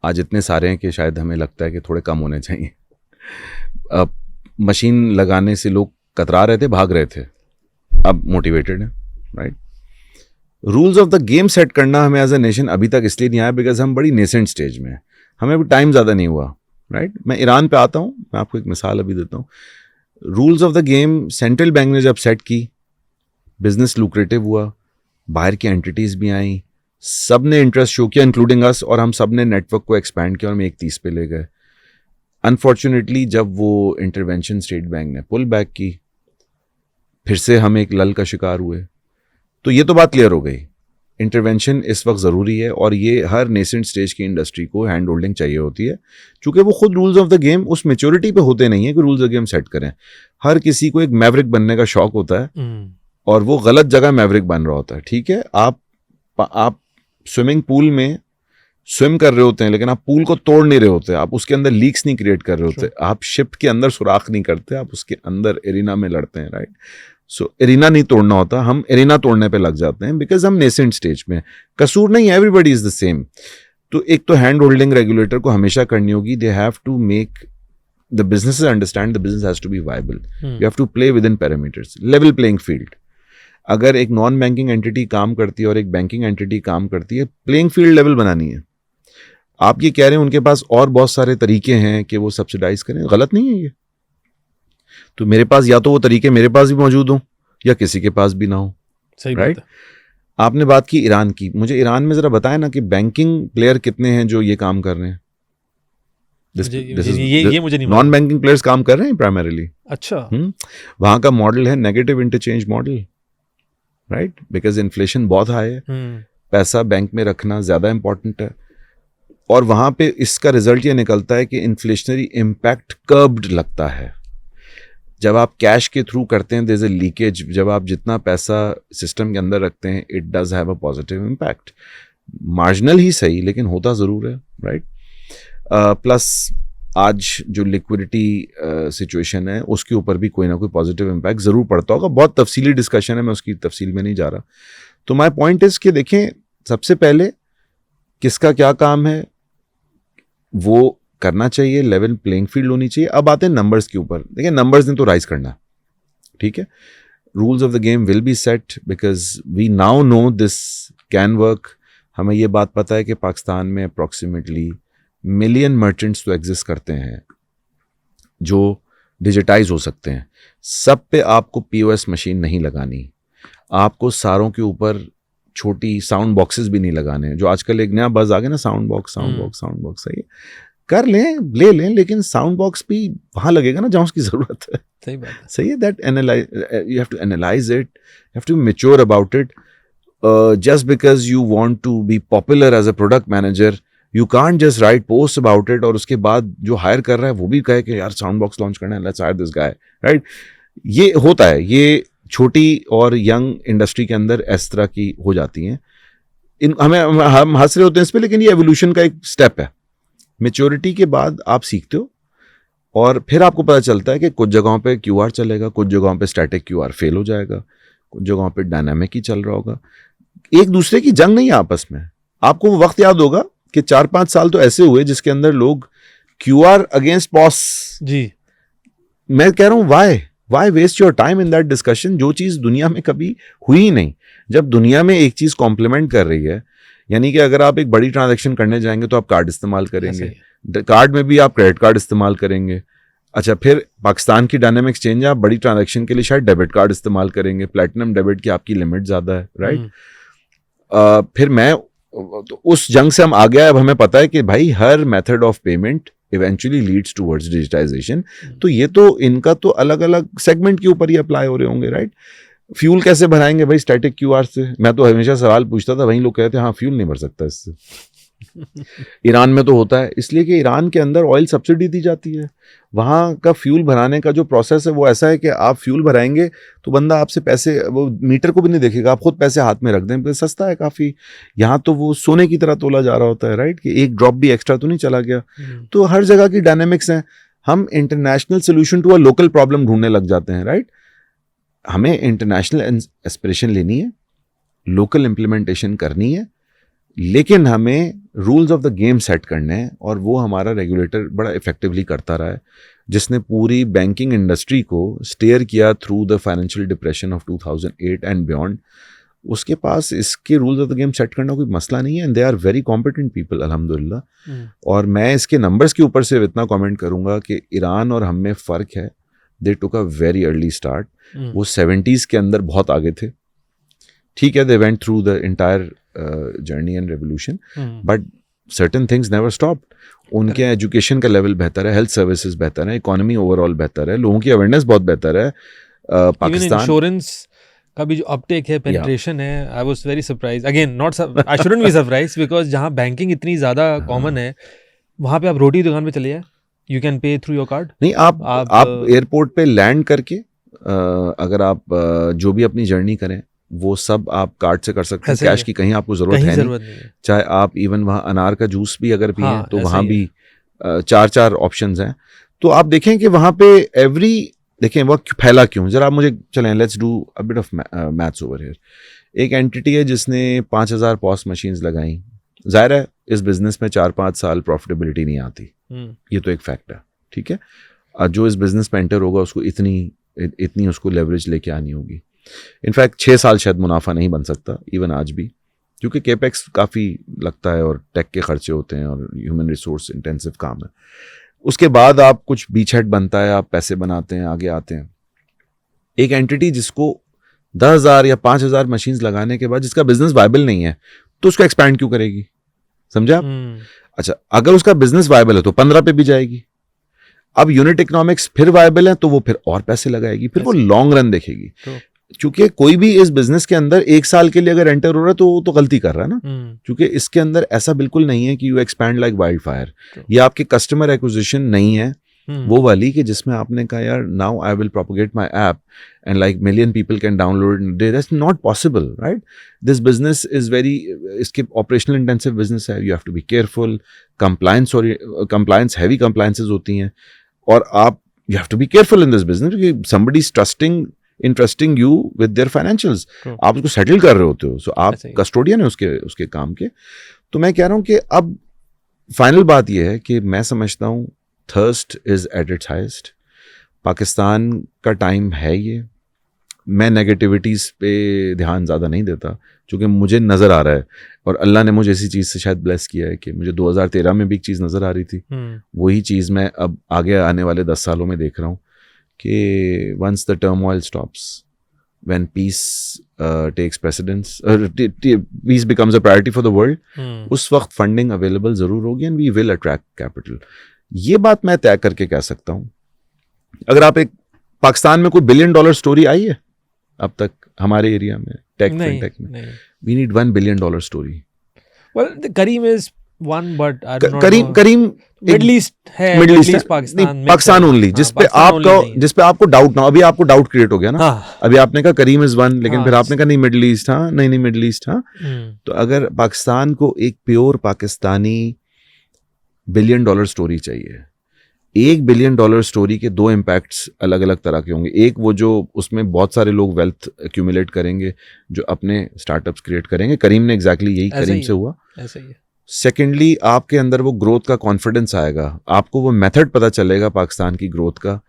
S1: आज इतने सारे हैं कि शायद हमें लगता है कि थोड़े कम होने चाहिए। मशीन लगाने से लोग कतरा रहे थे, भाग रहे थे, अब मोटिवेटेड हैं, right. Rules of the game set करना हमें एज अ नेशन अभी तक इसलिए नहीं आया बिकॉज हम बड़ी नेसेंट स्टेज में हैं, हमें अभी टाइम ज़्यादा नहीं हुआ, राइट। मैं ईरान पे आता हूँ, मैं आपको एक मिसाल अभी देता हूँ। Rules of the game central bank ने जब सेट की, बिजनेस लुक्रेटिव हुआ, बाहर की एंटिटीज़ भी आई, सब ने इंटरेस्ट शो किया इंक्लूडिंग अस, और हम सब ने नेटवर्क को एक्सपैंड किया और हम 130 पे ले गए। अनफॉर्चुनेटली जब वो इंटरवेंशन स्टेट बैंक ने पुल बैक की, फिर से हम एक लल का शिकार हुए। तो ये तो बात क्लियर हो गई, इंटरवेंशन इस वक्त ज़रूरी है, और ये हर नेसेंट स्टेज की इंडस्ट्री को हैंड होल्डिंग चाहिए होती है, क्योंकि वो खुद रूल्स ऑफ द गेम उस मेच्योरिटी पे होते नहीं है कि rules of the game set करें। हर किसी को एक मैवरिक बनने का शौक होता है, और वो गलत जगह मैवरिक बन रहा होता है। ठीक है, आप स्विमिंग पूल में स्विम कर रहे होते हैं, लेकिन आप पूल को तोड़ नहीं रहे होते, आप उसके अंदर लीक्स नहीं क्रिएट कर रहे होते, आप शिप के अंदर सुराख नहीं करते, आप उसके अंदर एरिना में लड़ते हैं, राइट। सो एरिना नहीं तोड़ना होता, हम एरिना तोड़ने पे लग जाते हैं बिकॉज हम नेसेंट स्टेज में। कसूर नहीं, एवरीबडी इज द सेम। तो एक तो हैंड होल्डिंग रेगुलेटर को हमेशा करनी होगी, they have to make the businesses understand the business has to be viable, you have to play within parameters, level playing field. अगर एक नॉन बैंकिंग एंटिटी काम करती है और एक बैंकिंग एंटिटी काम करती है, प्लेइंग फील्ड लेवल बनानी है। आप ये कह रहे हैं उनके पास और बहुत सारे तरीके हैं कि वो सब्सिडाइज करें, गलत नहीं है ये। तो मेरे पास या तो वो तरीके मेरे पास भी मौजूद हों या किसी के पास भी ना हो,
S2: सही
S1: राइट। आपने बात की ईरान की, मुझे ईरान में जरा बताएं ना कि बैंकिंग प्लेयर कितने हैं जो ये काम कर रहे हैं।
S2: ये मुझे नहीं,
S1: नॉन बैंकिंग प्लेयर्स काम कर रहे हैं प्राइमरीली।
S2: अच्छा।
S1: वहां का मॉडल है negative interchange model, right, because inflation बहुत हाई है, पैसा बैंक में रखना ज्यादा इंपॉर्टेंट है, और वहां पे इसका रिजल्ट ये निकलता है कि इन्फ्लेशनरी इम्पैक्ट कर्ब्ड लगता है। जब आप कैश के थ्रू करते हैं, देयर इज अ लीकेज, जब आप जितना पैसा सिस्टम के अंदर रखते हैं, it does have a positive impact, marginal ही सही लेकिन होता ज़रूर है, राइट। प्लस आज जो लिक्विडिटी सिचुएशन है उसके ऊपर भी कोई ना कोई पॉजिटिव इम्पैक्ट ज़रूर पड़ता होगा। बहुत तफसीली डिस्कशन है, मैं उसकी तफसील में नहीं जा रहा। तो माय पॉइंट इज़ कि देखें, सबसे पहले किसका क्या काम है वो करना चाहिए, लेवल प्लेइंग फील्ड होनी चाहिए। अब आते हैं नंबर्स के ऊपर। देखिए, नंबर्स ने तो राइज करना, ठीक है। Rules of the game will be set because we now know this can work. हमें ये बात पता है कि पाकिस्तान में अप्रॉक्सीमेटली 1 मिलियन मर्चेंट्स तो एग्जिस्ट करते हैं जो डिजिटाइज हो सकते हैं। सब पे आपको POS मशीन नहीं लगानी, आपको सारों के ऊपर छोटी साउंड बॉक्सेस भी नहीं लगाने। जो आजकल एक नया बज आ गया ना, साउंड बॉक्स, सही कर लें, ले लें, लेकिन साउंड बॉक्स भी वहाँ लगेगा ना जहाँ उसकी ज़रूरत है।
S2: सही बात है,
S1: सही है। That analyse, you have to analyse it, you have to mature about it. Just because you want to be popular as a product manager, you can't just write post about it और उसके बाद जो हायर कर रहा है वो भी कहे कि यार साउंड बॉक्स लॉन्च करना है, let's hire this guy, right. ये होता है, ये छोटी और यंग इंडस्ट्री के अंदर इस तरह की हो जाती हैं। हम हंस रहे होते हैं इस पर, लेकिन ये एवोल्यूशन का एक स्टेप है। मैच्योरिटी के बाद आप सीखते हो और फिर आपको पता चलता है कि कुछ जगहों पे QR चलेगा, कुछ जगहों पे स्टैटिक QR फेल हो जाएगा, कुछ जगहों पे डायनामिक ही चल रहा होगा। एक दूसरे की जंग नहीं है आपस में। आपको वो वक्त याद होगा कि 4-5 साल तो ऐसे हुए जिसके अंदर लोग QR अगेंस्ट POS जी। मैं कह रहा हूँ why waste your time in that discussion, जो चीज़ दुनिया में कभी हुई ही नहीं। जब दुनिया में एक चीज़ कॉम्प्लीमेंट कर रही है, यानी कि अगर आप एक बड़ी ट्रांजैक्शन करने जाएंगे तो आप कार्ड इस्तेमाल करेंगे, कार्ड में भी आप क्रेडिट कार्ड इस्तेमाल करेंगे। अच्छा, फिर पाकिस्तान की डायनामिक एक्सचेंज, आप बड़ी ट्रांजैक्शन के लिए शायद डेबिट कार्ड इस्तेमाल करेंगे, प्लैटिनम डेबिट की आपकी लिमिट ज़्यादा है, राइट। फिर मैं तो उस जंग से हम आ गया। अब हमें पता है कि भाई हर method of payment eventually leads towards digitization. तो ये तो इनका तो अलग अलग सेगमेंट के ऊपर ही अप्लाई हो रहे होंगे, राइट। फ्यूल कैसे भराएंगे भाई स्टैटिक क्यूआर से? मैं तो हमेशा सवाल पूछता था, वहीं लोग कहते हैं हाँ फ्यूल नहीं भर सकता इससे। ईरान में तो होता है, इसलिए कि ईरान के अंदर ऑयल सब्सिडी दी जाती है। वहाँ का फ्यूल भराने का जो प्रोसेस है वो ऐसा है कि आप फ्यूल भराएंगे तो बंदा आपसे पैसे, वो मीटर को भी नहीं देखेगा, आप खुद पैसे हाथ में रख दें, सस्ता है काफ़ी। यहाँ तो वो सोने की तरह तोला जा रहा होता है, राइट, कि एक ड्रॉप भी एक्स्ट्रा तो नहीं चला गया। तो हर जगह की डायनेमिक्स हैं। हम international solution to a local problem ढूंढने लग जाते हैं, राइट। हमें इंटरनेशनल एस्पिरेशन लेनी है, लोकल इम्प्लीमेंटेशन करनी है, लेकिन हमें rules of the game set करने हैं, और वो हमारा रेगुलेटर बड़ा इफेक्टिवली करता रहा है, जिसने पूरी बैंकिंग इंडस्ट्री को स्टेयर किया through the financial depression of 2008 and beyond. उसके पास इसके rules of the game set करना कोई मसला नहीं है, and they are very competent people अल्हम्दुलिल्लाह। और मैं इसके नंबर्स के ऊपर से इतना कमेंट करूंगा कि ईरान और हम में फ़र्क है, दे टुक अ वेरी अर्ली स्टार्ट। वो 70s के अंदर बहुत आगे थे, ठीक है, they went through the entire journey and revolution, but certain things never stopped. उनके एजुकेशन का लेवल बेहतर है, हेल्थ सर्विसेज बेहतर है, इकोनॉमी ओवरऑल बेहतर है, लोगों की अवेयरनेस बहुत बेहतर है। पाकिस्तान
S2: इंश्योरेंस का भी जो अपटेक है, पेनिट्रेशन है, I was very surprise again, not I shouldn't be surprise, because जहाँ बैंकिंग इतनी ज़्यादा कॉमन है, वहाँ पे आप रोटी दुकान पे चले जाए, you can pay through your card.
S1: नहीं, आप एयरपोर्ट पे लैंड करके अगर आप जो भी अपनी जर्नी करें वो सब आप कार्ड से कर सकते हैं, कैश की कहीं आपको जरूरत है नहीं। चाहे आप इवन वहाँ अनार का जूस भी अगर पिए तो वहाँ भी 4 ऑप्शंस हैं। तो आप देखें कि वहाँ पे देखें वो फैला क्यों, जरा आप मुझे चलें, let's do a bit of maths over here. एक एंटिटी है जिसने 5000 पॉस मशीन्स लगाई, जाहिर है इस बिजनेस में 4-5 साल प्रॉफिटेबिलिटी नहीं आती, ये तो एक फैक्ट है, ठीक है। जो इस बिजनेस में एंटर होगा उसको इतनी उसको लेवरेज लेके आनी होगी। इनफैक्ट 6 साल शायद मुनाफा नहीं बन सकता इवन आज भी, क्योंकि केपेक्स काफ़ी लगता है और टेक के खर्चे होते हैं और ह्यूमन रिसोर्स इंटेंसिव काम है। उसके बाद आप कुछ बीचहेड बनता है, आप पैसे बनाते हैं, आगे आते हैं। एक एंटिटी जिसको 10,000 या 5,000 मशीन्स लगाने के बाद जिसका बिजनेस वायबल नहीं है, तो उसको एक्सपैंड क्यों करेगी, समझा? अच्छा, अगर उसका बिजनेस वायबल है तो 15 पे भी जाएगी। अब यूनिट इकोनॉमिक्स फिर वायबल है तो वो फिर और पैसे लगाएगी, फिर वो लॉन्ग रन देखेगी। क्योंकि कोई भी इस बिजनेस के अंदर 1 साल के लिए अगर एंटर हो रहा है तो वो तो गलती कर रहा है ना, क्योंकि इसके अंदर ऐसा बिल्कुल नहीं है कि you expand like wild fire. ये आपके कस्टमर एक्विजिशन नहीं है वो वाली कि जिसमें आपने कहा यार now I will propagate my app and like million people can download in day, that's not possible, right. This business is very, इसके ऑपरेशनल इंटेंसिव बिजनेस है, you have to be careful, compliance heavy compliances होती हैं, और आप you have to be careful in this business क्योंकि somebody is interesting you with their financials, आप उसको सेटल कर रहे होते हो, सो आप कस्टोडियन है उसके काम के। तो मैं कह रहा हूँ कि अब फाइनल बात यह है कि मैं समझता हूँ thirst is at its highest. Pakistan का टाइम है ये। मैं नेगेटिविटीज़ पे ध्यान ज़्यादा नहीं देता क्योंकि मुझे नज़र आ रहा है, और अल्लाह ने मुझे ऐसी चीज़ से शायद ब्लेस किया है कि मुझे 2013 में भी एक चीज़ नज़र आ रही थी, वही चीज़ मैं अब आगे आने वाले 10 सालों में देख रहा हूँ कि once the turmoil stops, when peace takes precedence, peace becomes a priority for the world, उस वक्त फंडिंग अवेलेबल ज़रूर होगी and we will attract capital. ये बात मैं तय करके कह सकता हूँ। अगर आप एक पाकिस्तान में कोई $1 बिलियन स्टोरी आई है अब तक हमारे एरिया में फिनटेक में? We need $1 billion story.
S2: Well Careem is one, but
S1: Careem
S2: Middle East है,
S1: मिडिल ईस्ट
S2: पाकिस्तान
S1: ओनली, जिस पे आपको डाउट ना, अभी आपको डाउट क्रिएट हो गया ना। अभी आपने कहा करीम इज वन, लेकिन फिर आपने कहा नहीं मिडिल ईस्ट, हाँ नहीं मिडिल ईस्ट, हाँ। तो अगर पाकिस्तान को एक प्योर पाकिस्तानी $1 बिलियन स्टोरी चाहिए, $1 बिलियन स्टोरी के 2 इम्पैक्ट्स अलग अलग तरह के होंगे। एक वो जो उसमें बहुत सारे लोग वेल्थ एक्यूमुलेट करेंगे जो अपने स्टार्टअप्स क्रिएट करेंगे, करीम ने एग्जैक्टली यही करीम से हुआ।
S2: ऐसा ही है।
S1: सेकेंडली आपके अंदर वो ग्रोथ का कॉन्फिडेंस आएगा, आपको वो मेथड पता चलेगा पाकिस्तान की ग्रोथ का,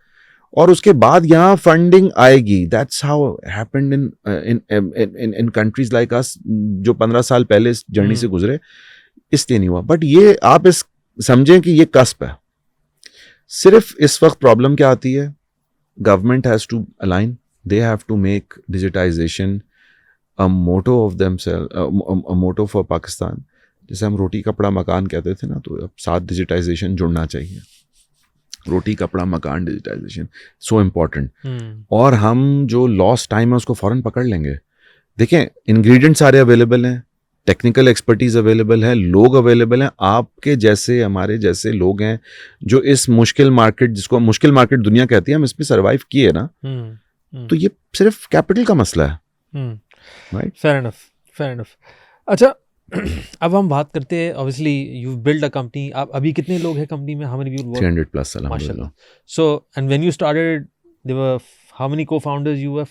S1: और उसके बाद यहाँ फंडिंग आएगी। That's how happened in countries like us जो 15 साल पहले इस जर्नी से गुजरे, इसलिए नहीं हुआ। बट ये आप इस समझें कि ये कस्प है। सिर्फ इस वक्त प्रॉब्लम क्या आती है, government has to align, they have to make digitization a motto of themself, a motto for Pakistan. जैसे हम रोटी कपड़ा मकान कहते थे ना, तो अब साथ डिजिटाइजेशन जुड़ना चाहिए। रोटी कपड़ा मकान डिजिटाइजेशन सो इम्पॉर्टेंट। और हम जो लॉस्ट टाइम है उसको फ़ौरन पकड़ लेंगे। देखें, इंग्रेडिएंट्स सारे अवेलेबल हैं, टेक्निकल एक्सपर्टीज अवेलेबल है, लोग अवेलेबल हैं, आपके जैसे हमारे जैसे लोग हैं जो इस मुश्किल मार्केट, जिसको हम मुश्किल मार्केट दुनिया कहती है, हम इसमें सर्वाइव किए ना। तो ये सिर्फ कैपिटल का मसला है, राइट?
S2: Fair enough. अच्छा, अब हम बात करते हैं, obviously you build a company. आप अभी कितने लोग हैं कंपनी में? How many people work?
S1: 300 plus
S2: माशाल्लाह।
S1: अल्हम्दुलिल्लाह।
S2: So and when you started there were how many co-founders you were?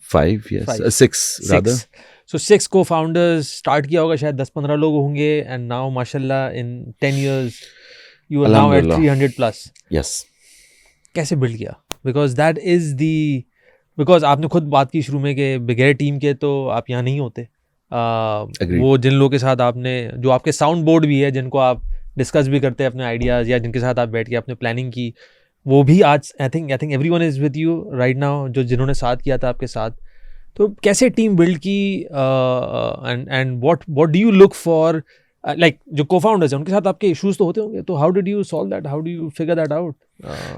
S1: 5 yes,
S2: Five.
S1: 6 rather.
S2: So 6 co-founders start किया होगा, शायद 10-15 लोग होंगे, एंड नाउ माशाल्लाह in 10 years you are now at
S1: Alhamdulillah.
S2: 300 plus.
S1: Yes.
S2: कैसे बिल्ड किया? Because that is the, because आपने खुद बात की शुरू में कि बगैर टीम के तो आप यहाँ नहीं होते।
S1: Agreed.
S2: वो जिन लोगों के साथ आपने, जो आपके साउंड बोर्ड भी है, जिनको आप डिस्कस भी करते हैं अपने आइडियाज़, या जिनके साथ आप बैठ के आपने प्लानिंग की, वो भी आज I think everyone is with you right now, जो जिन्होंने साथ किया था आपके साथ। तो कैसे टीम बिल्ड की, and what do you look for? Like जो को-फाउंडर्स हैं उनके साथ आपके इश्यूज तो होते होंगे, तो how did you solve that? How do you figure that out?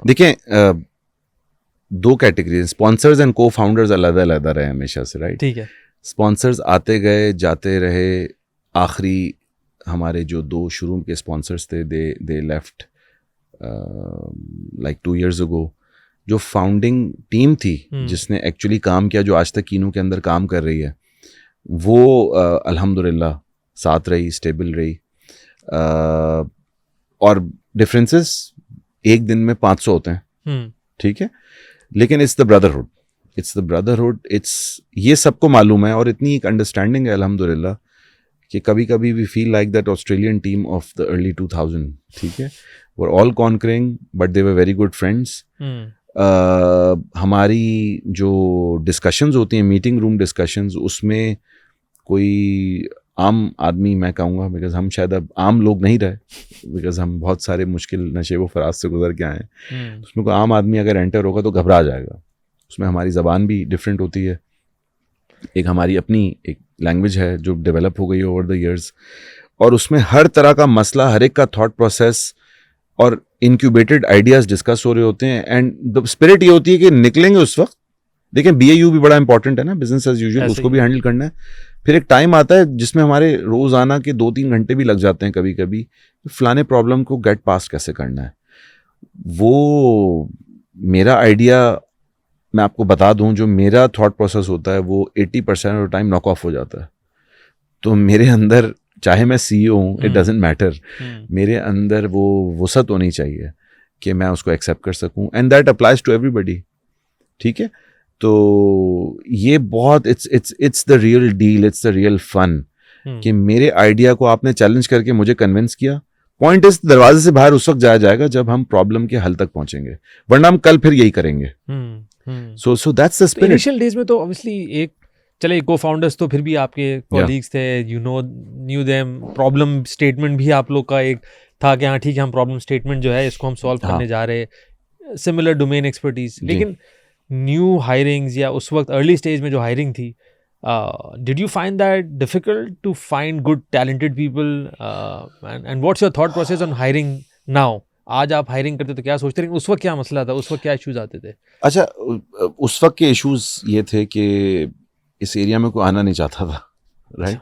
S1: देखें, 2 कैटेगरी, स्पॉन्सर्स एंड को फाउंडर्स अलग अलग रहे हमेशा से, राइट?
S2: ठीक है।
S1: स्पॉन्सर्स आते गए जाते रहे। आखिरी हमारे जो 2 शुरू के स्पॉन्सर्स थे, they left like 2 years ago। जो फाउंडिंग टीम थी जिसने एक्चुअली काम किया, जो आज तक कीनू के अंदर काम कर रही है, वो अल्हम्दुलिल्लाह साथ रही, स्टेबल रही। और डिफरेंसेस एक दिन में 500 होते हैं, ठीक है, लेकिन इट्स द ब्रदरहुड, ये सबको मालूम है, और इतनी एक अंडरस्टैंडिंग है अल्हम्दुलिल्लाह कि कभी कभी we feel like that Australian team of the early 2000, ठीक है, were all conquering but they were very good friends. हमारी जो डिस्कशंस होती हैं, मीटिंग रूम डिस्कशंस, उसमें कोई आम आदमी, मैं कहूँगा, बिकॉज हम शायद अब आम लोग नहीं रहे, बिकॉज हम बहुत सारे मुश्किल नशे व फराज से गुजर के आए हैं, उसमें कोई आम आदमी अगर एंटर होगा तो घबरा जाएगा। उसमें हमारी ज़बान भी डिफरेंट होती है, एक हमारी अपनी एक लैंग्वेज है जो डेवलप हो गई है ओवर द ईयर्स, और उसमें हर तरह का मसला, हर एक का थॉट प्रोसेस और इनक्यूबेटेड आइडियाज़ डिस्कस हो रहे होते हैं। एंड द स्पिरिट ये होती है कि निकलेंगे उस वक्त, देखें BAU भी बड़ा इंपॉर्टेंट है ना, बिजनेस एज यूजुअल, उसको भी हैंडल करना है। फिर एक टाइम आता है जिसमें हमारे रोज़ाना के 2-3 घंटे भी लग जाते हैं कभी कभी, फलाने प्रॉब्लम को गेट पास कैसे करना है। वो मेरा आइडिया, मैं आपको बता दूं, जो मेरा थॉट प्रोसेस होता है वो 80% ऑफ टाइम नॉक ऑफ हो जाता है। तो मेरे अंदर, चाहे मैं CEO हूँ, इट डजेंट मैटर, मेरे अंदर वो वसअत होनी चाहिए कि मैं उसको एक्सेप्ट कर सकूँ, and that applies to everybody, ठीक है। तो ये बहुत, it's the real deal, it's the real fun कि मेरे आइडिया को आपने चैलेंज करके मुझे कन्विंस किया। पॉइंट इस दरवाजे से बाहर उस वक्त जाया जाएगा जब हम प्रॉब्लम के हल तक पहुंचेंगे, वरना हम कल फिर यही करेंगे। So that's the spirit.
S2: Initial days में तो ऑब्वियसली एक, चले को-फाउंडर्स तो फिर भी आपके कॉलीग्स थे, you knew them, problem statement भी आप लोग का एक था कि हाँ ठीक है, हम प्रॉब्लम स्टेटमेंट जो है इसको हम सॉल्व करने जा रहे, सिमिलर डोमेन एक्सपर्टीज। लेकिन न्यू हायरिंग्स या उस वक्त अर्ली स्टेज में जो हायरिंग थी, did you find that difficult to find good talented people, and what's your thought process on hiring now? आज आप हायरिंग करते तो क्या सोचते रहे, उस वक्त क्या मसला था, उस वक्त क्या इश्यूज आते थे?
S1: अच्छा, उस वक्त के इश्यूज ये थे कि इस एरिया में कोई आना नहीं चाहता था, right?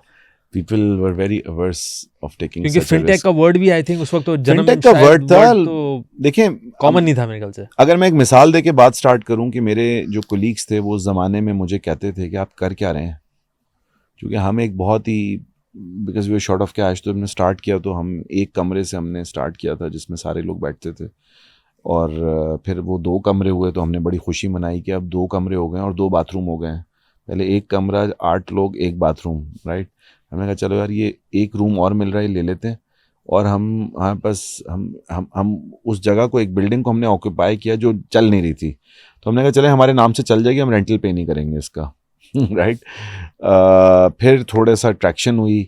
S1: People were very averse of taking,
S2: क्योंकि फिनटेक का वर्ड भी आई थिंक उस वक्त तो जन्म
S1: फिनटेक का वर्ड था, तो देखें
S2: कॉमन नहीं था मेरे ख्याल से।
S1: अगर मैं एक मिसाल दे के बात स्टार्ट करूं कि मेरे जो कोलीग्स थे वो उस ज़माने में मुझे कहते थे कि आप कर क्या रहे हैं, क्योंकि हम एक बहुत ही, because we were short of cash, तो हमने स्टार्ट किया तो हम एक कमरे से हमने स्टार्ट किया था जिसमें सारे लोग बैठते थे, और फिर वो 2 कमरे हुए तो हमने बड़ी खुशी मनाई कि अब 2 कमरे हो गए और 2 बाथरूम हो गए। पहले एक कमरा, 8 लोग, 1 बाथरूम, राइट? हमने कहा चलो यार, ये एक रूम और मिल रहा है, ले लेते हैं। और हम बस हम उस जगह को, एक बिल्डिंग को हमने ऑक्यूपाई किया जो चल नहीं रही थी, तो हमने कहा चले हमारे नाम से चल जाएगी, हम रेंटल पे नहीं करेंगे इसका, राइट? फिर थोड़ा सा ट्रैक्शन हुई,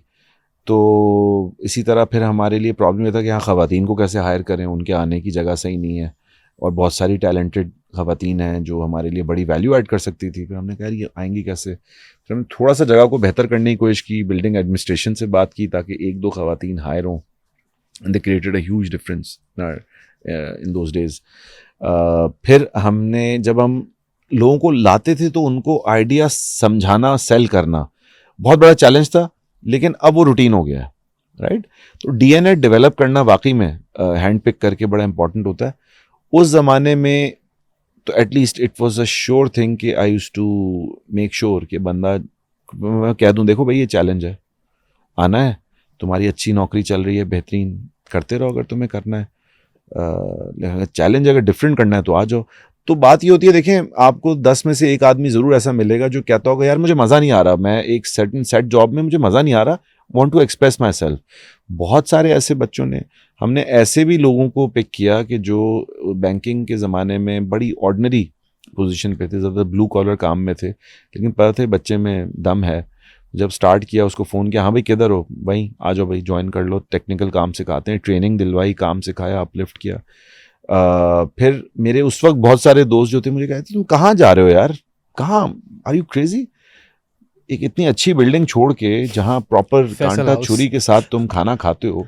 S1: तो इसी तरह फिर हमारे लिए प्रॉब्लम ये था कि हाँ, ख़वातीन को कैसे हायर करें, उनके आने की जगह सही नहीं है, और बहुत सारी टैलेंटेड ख़वातीन हैं जो हमारे लिए बड़ी वैल्यू ऐड कर सकती थी। फिर हमने कहा ये आएंगी कैसे? फिर हमने थोड़ा सा जगह को बेहतर करने की कोशिश की, बिल्डिंग एडमिनिस्ट्रेशन से बात की ताकि 1-2 ख़वातीन हायर हों, and they created a huge difference in those days. फिर हमने जब हम लोगों को लाते थे तो उनको आइडिया समझाना, सेल करना बहुत बड़ा चैलेंज था, लेकिन अब वो रूटीन हो गया है, राइट? तो डीएनए डेवलप करना वाकई में हैंड पिक करके बड़ा इंपॉर्टेंट होता है। उस ज़माने में तो at least it was a sure thing कि I used to make sure कि बंदा, मैं कह दूं देखो भाई ये चैलेंज है, आना है, तुम्हारी अच्छी नौकरी चल रही है, बेहतरीन करते रहो अगर तुम्हें करना है, चैलेंज अगर डिफरेंट करना है तो आ जाओ। तो बात ये होती है, देखें आपको 10 में से एक आदमी ज़रूर ऐसा मिलेगा जो कहता होगा यार मुझे मज़ा नहीं आ रहा, मैं एक सेट जॉब में मुझे मज़ा नहीं आ रहा, want to express myself. बहुत सारे ऐसे बच्चों ने, हमने ऐसे भी लोगों को पिक किया कि जो बैंकिंग के ज़माने में बड़ी ऑर्डिनरी पोजीशन पे थे, ज़्यादा ब्लू कॉलर काम में थे, लेकिन पता थे बच्चे में दम है। जब स्टार्ट किया उसको फ़ोन किया, हाँ भाई किधर हो भाई, आ जाओ भाई ज्वाइन कर लो, टेक्निकल काम सिखाते हैं, ट्रेनिंग दिलवाई, काम सिखाया, अपलिफ्ट किया। फिर मेरे उस वक्त बहुत सारे दोस्त जो थे मुझे कहते तुम कहाँ जा रहे हो यार, कहाँ, आर यू क्रेजी, एक इतनी अच्छी बिल्डिंग छोड़ के जहाँ प्रॉपर कांटा छुरी के साथ तुम खाना खाते हो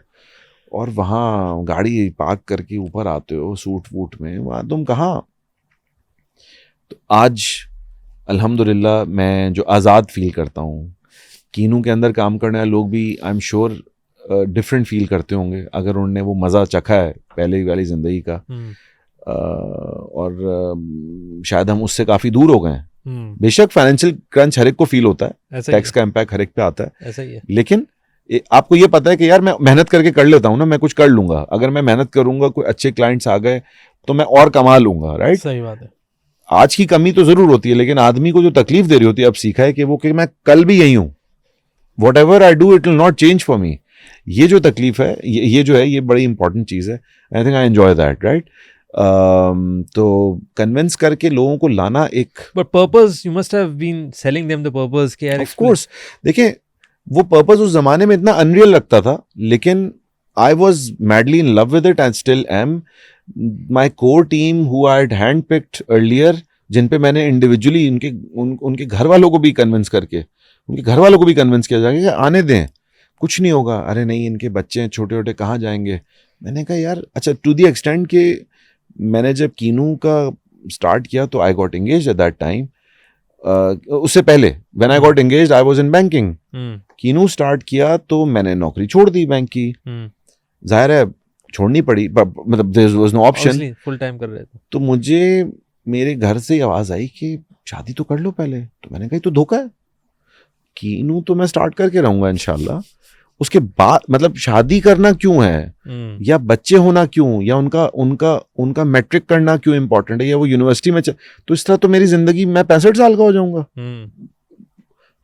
S1: और वहाँ गाड़ी पार्क करके ऊपर आते हो सूट वूट में, वहाँ तुम कहाँ। तो आज अल्हम्दुलिल्लाह मैं जो आज़ाद फील करता हूँ, कीनू के अंदर काम करने वाले लोग भी I am sure different feel करते होंगे अगर उन्होंने वो मज़ा चखा है पहले वाली ज़िंदगी का। और शायद हम उससे काफ़ी दूर हो गए हैं। बेशक फाइनेंशियल क्रंच हर एक को फील होता है, टैक्स का इम्पैक्ट हर एक पे आता है,
S2: ऐसा ही है।
S1: लेकिन आपको ये पता है कि यार मैं मेहनत करके कर लेता हूँ ना, मैं कुछ कर लूंगा, अगर मैं मेहनत करूंगा कोई अच्छे क्लाइंट्स आ गए तो मैं और कमा लूंगा, राइट?
S2: सही बात है।
S1: आज की कमी तो जरूर होती है, लेकिन आदमी को जो तकलीफ दे रही होती है, अब सीखा है कि वो कि मैं कल भी यही हूँ, what ever I do it will not change for me. ये जो तकलीफ है, ये जो है, ये बड़ी इंपॉर्टेंट चीज़ है। I think I enjoy that, right? तो कन्विंस करके लोगों को लाना एक,
S2: but purpose, you must have been selling them the purpose कि यार,
S1: ऑफ कोर्स देखें वो पर्पस उस जमाने में इतना अनरियल लगता था, लेकिन I was madly in love with it and still am. My core team who I had hand picked earlier, जिन पे मैंने इंडिविजुअली उनके घर वालों को भी कन्विंस करके, उनके घर वालों को भी कन्विंस किया जाएगा कि आने दें, कुछ नहीं होगा, अरे नहीं इनके बच्चे हैं छोटे छोटे, कहाँ जाएंगे। मैंने कहा यार अच्छा, टू द एक्सटेंट के मैंने जब कीनू का स्टार्ट किया तो I got engage eight that time. उससे पहले when I got engage I was in banking. Kinnow start किया तो मैंने नौकरी छोड़ दी बैंक की, जाहिर है छोड़नी पड़ी, मतलब there was no option,
S2: full time कर रहे थे।
S1: तो मुझे मेरे घर से आवाज आई कि शादी तो कर लो पहले। तो मैंने कहा तो धोखा है, कीनू तो मैं स्टार्ट करके रहूंगा इंशाल्लाह, उसके बाद मतलब शादी करना क्यों है, या बच्चे होना क्यों, या उनका उनका उनका मैट्रिक करना क्यों इंपॉर्टेंट है, या वो यूनिवर्सिटी में तो इस तरह तो मेरी जिंदगी, मैं 65 साल का हो जाऊंगा।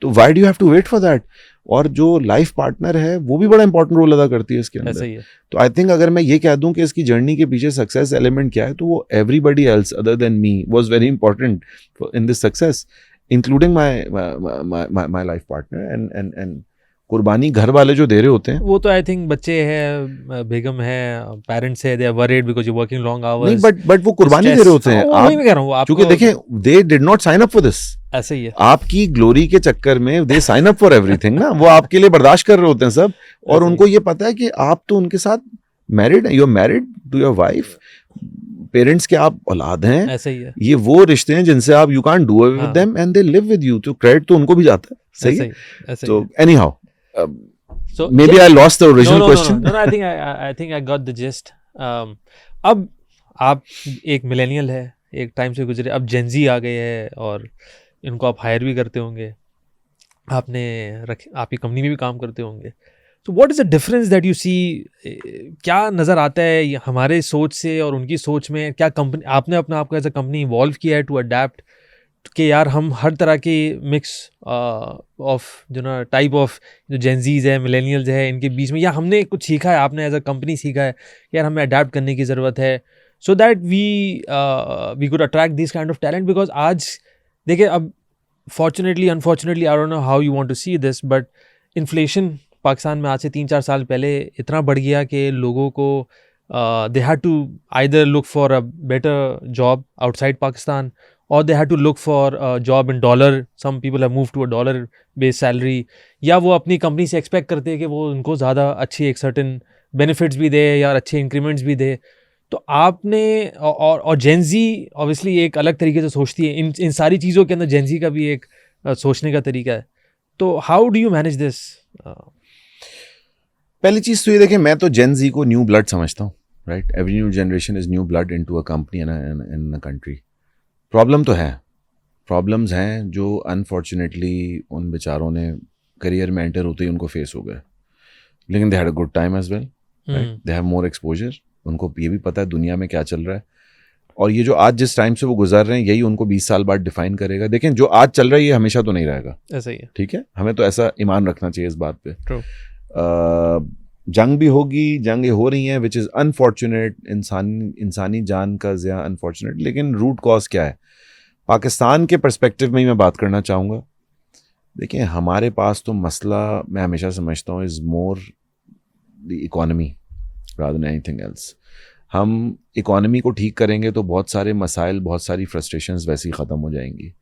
S1: तो why do you have to wait for that. और जो लाइफ पार्टनर है वो भी बड़ा इंपॉर्टेंट रोल अदा करती है इसके अंदर। तो आई थिंक अगर मैं ये कह दूं कि इसकी जर्नी के पीछे सक्सेस एलिमेंट क्या है, तो वो everybody else other than me was very important in this success, including my life partner. And कुर्बानी घर वाले जो दे रहे होते हैं,
S2: वो तो आई थिंक बच्चे हैं, बेगम है, पेरेंट्स है, they are worried because you working long hours.
S1: नहीं, बट वो कुर्बानी दे रहे होते हैं।
S2: आप मैं कह रहा हूं,
S1: क्योंकि देखें they did not sign up for this.
S2: ऐसा ही है, आपकी
S1: आपकी ग्लोरी के चक्कर में they sign up for everything ना, वो आपके लिए बर्दाश्त कर रहे होते हैं सब, और उनको ये पता है कि आप तो उनके साथ मैरिड हैं, you are married to your wife, parents के आप औलाद हैं।
S2: ऐसा ही है,
S1: ये वो रिश्ते हैं जिनसे आप you can't do with them and they live with you, तो क्रेडिट तो उनको भी जाता है। सही है। तो any how, so maybe I lost the original question.
S2: No, I think I got the gist. अब आप एक मिलेनियल है, एक टाइम से गुजरे, अब जेनजी आ गए हैं और इनको आप हायर भी करते होंगे, आपकी कंपनी में भी काम करते होंगे। So what is the difference that you see? क्या नज़र आता है हमारे सोच से और उनकी सोच में? क्या कंपनी, आपने अपना आपको एज अ कंपनी इवॉल्व किया है टू अडेप्ट कि यार हम हर तरह की मिक्स ऑफ जो ना टाइप ऑफ जो जेनजीज है, मिलेनियल्स है, इनके बीच में, या हमने कुछ सीखा है, आपने एज अ कंपनी सीखा है कि यार हमें अडेप्ट करने की ज़रूरत है, so that we could attract this kind of talent. Because आज देखिए, अब fortunately unfortunately I don't know how you want to see this, but inflation Pakistan में आज से 3-4 साल पहले इतना बढ़ गया कि लोगों को they had to either look for a better job outside Pakistan, or they had to look for a job in dollar. Some people have moved to a dollar based salary. या वो अपनी कंपनी से एक्सपेक्ट करते हैं कि वो उनको ज़्यादा अच्छी एक सर्टेन बेनिफिट्स भी दे या अच्छे इंक्रीमेंट्स भी दे। तो आपने और जेनजी ऑब्वियसली एक अलग तरीके से सोचती है, इन सारी चीज़ों के अंदर जेनजी का भी एक सोचने का तरीका है, तो how do you manage this?
S1: पहली चीज़ तो ये देखें, मैं तो जेन जी को न्यू ब्लड समझता हूँ, right? Every new generation is new blood into a company in a country. Problem तो है, प्रॉब्लम्स हैं जो अनफॉर्चुनेटली उन बेचारों ने करियर में एंटर होते ही उनको फेस हो गए, लेकिन they had a good time as well, right? They have more exposure, उनको ये भी पता है दुनिया में क्या चल रहा है, और ये जो आज जिस टाइम से वो गुजर रहे हैं यही उनको 20 साल बाद डिफाइन करेगा। देखें, जो आज चल रहा है ये हमेशा तो नहीं रहेगा,
S2: ऐसा ही है,
S1: ठीक है? हमें तो ऐसा ईमान रखना चाहिए इस बात पे।
S2: True.
S1: जंग भी होगी, जंगें हो रही हैं, विच इज़ अनफॉर्चुनेट, इंसानी जान का ज़िया अनफॉर्चुनेट, लेकिन रूट कॉज क्या है? पाकिस्तान के पर्सपेक्टिव में ही मैं बात करना चाहूँगा। देखिए, हमारे पास तो मसला मैं हमेशा समझता हूँ is more the economy rather than anything else. हम इकॉनमी को ठीक करेंगे तो बहुत सारे मसाइल, बहुत सारी फ्रस्ट्रेशंस वैसे ही ख़त्म हो जाएंगी।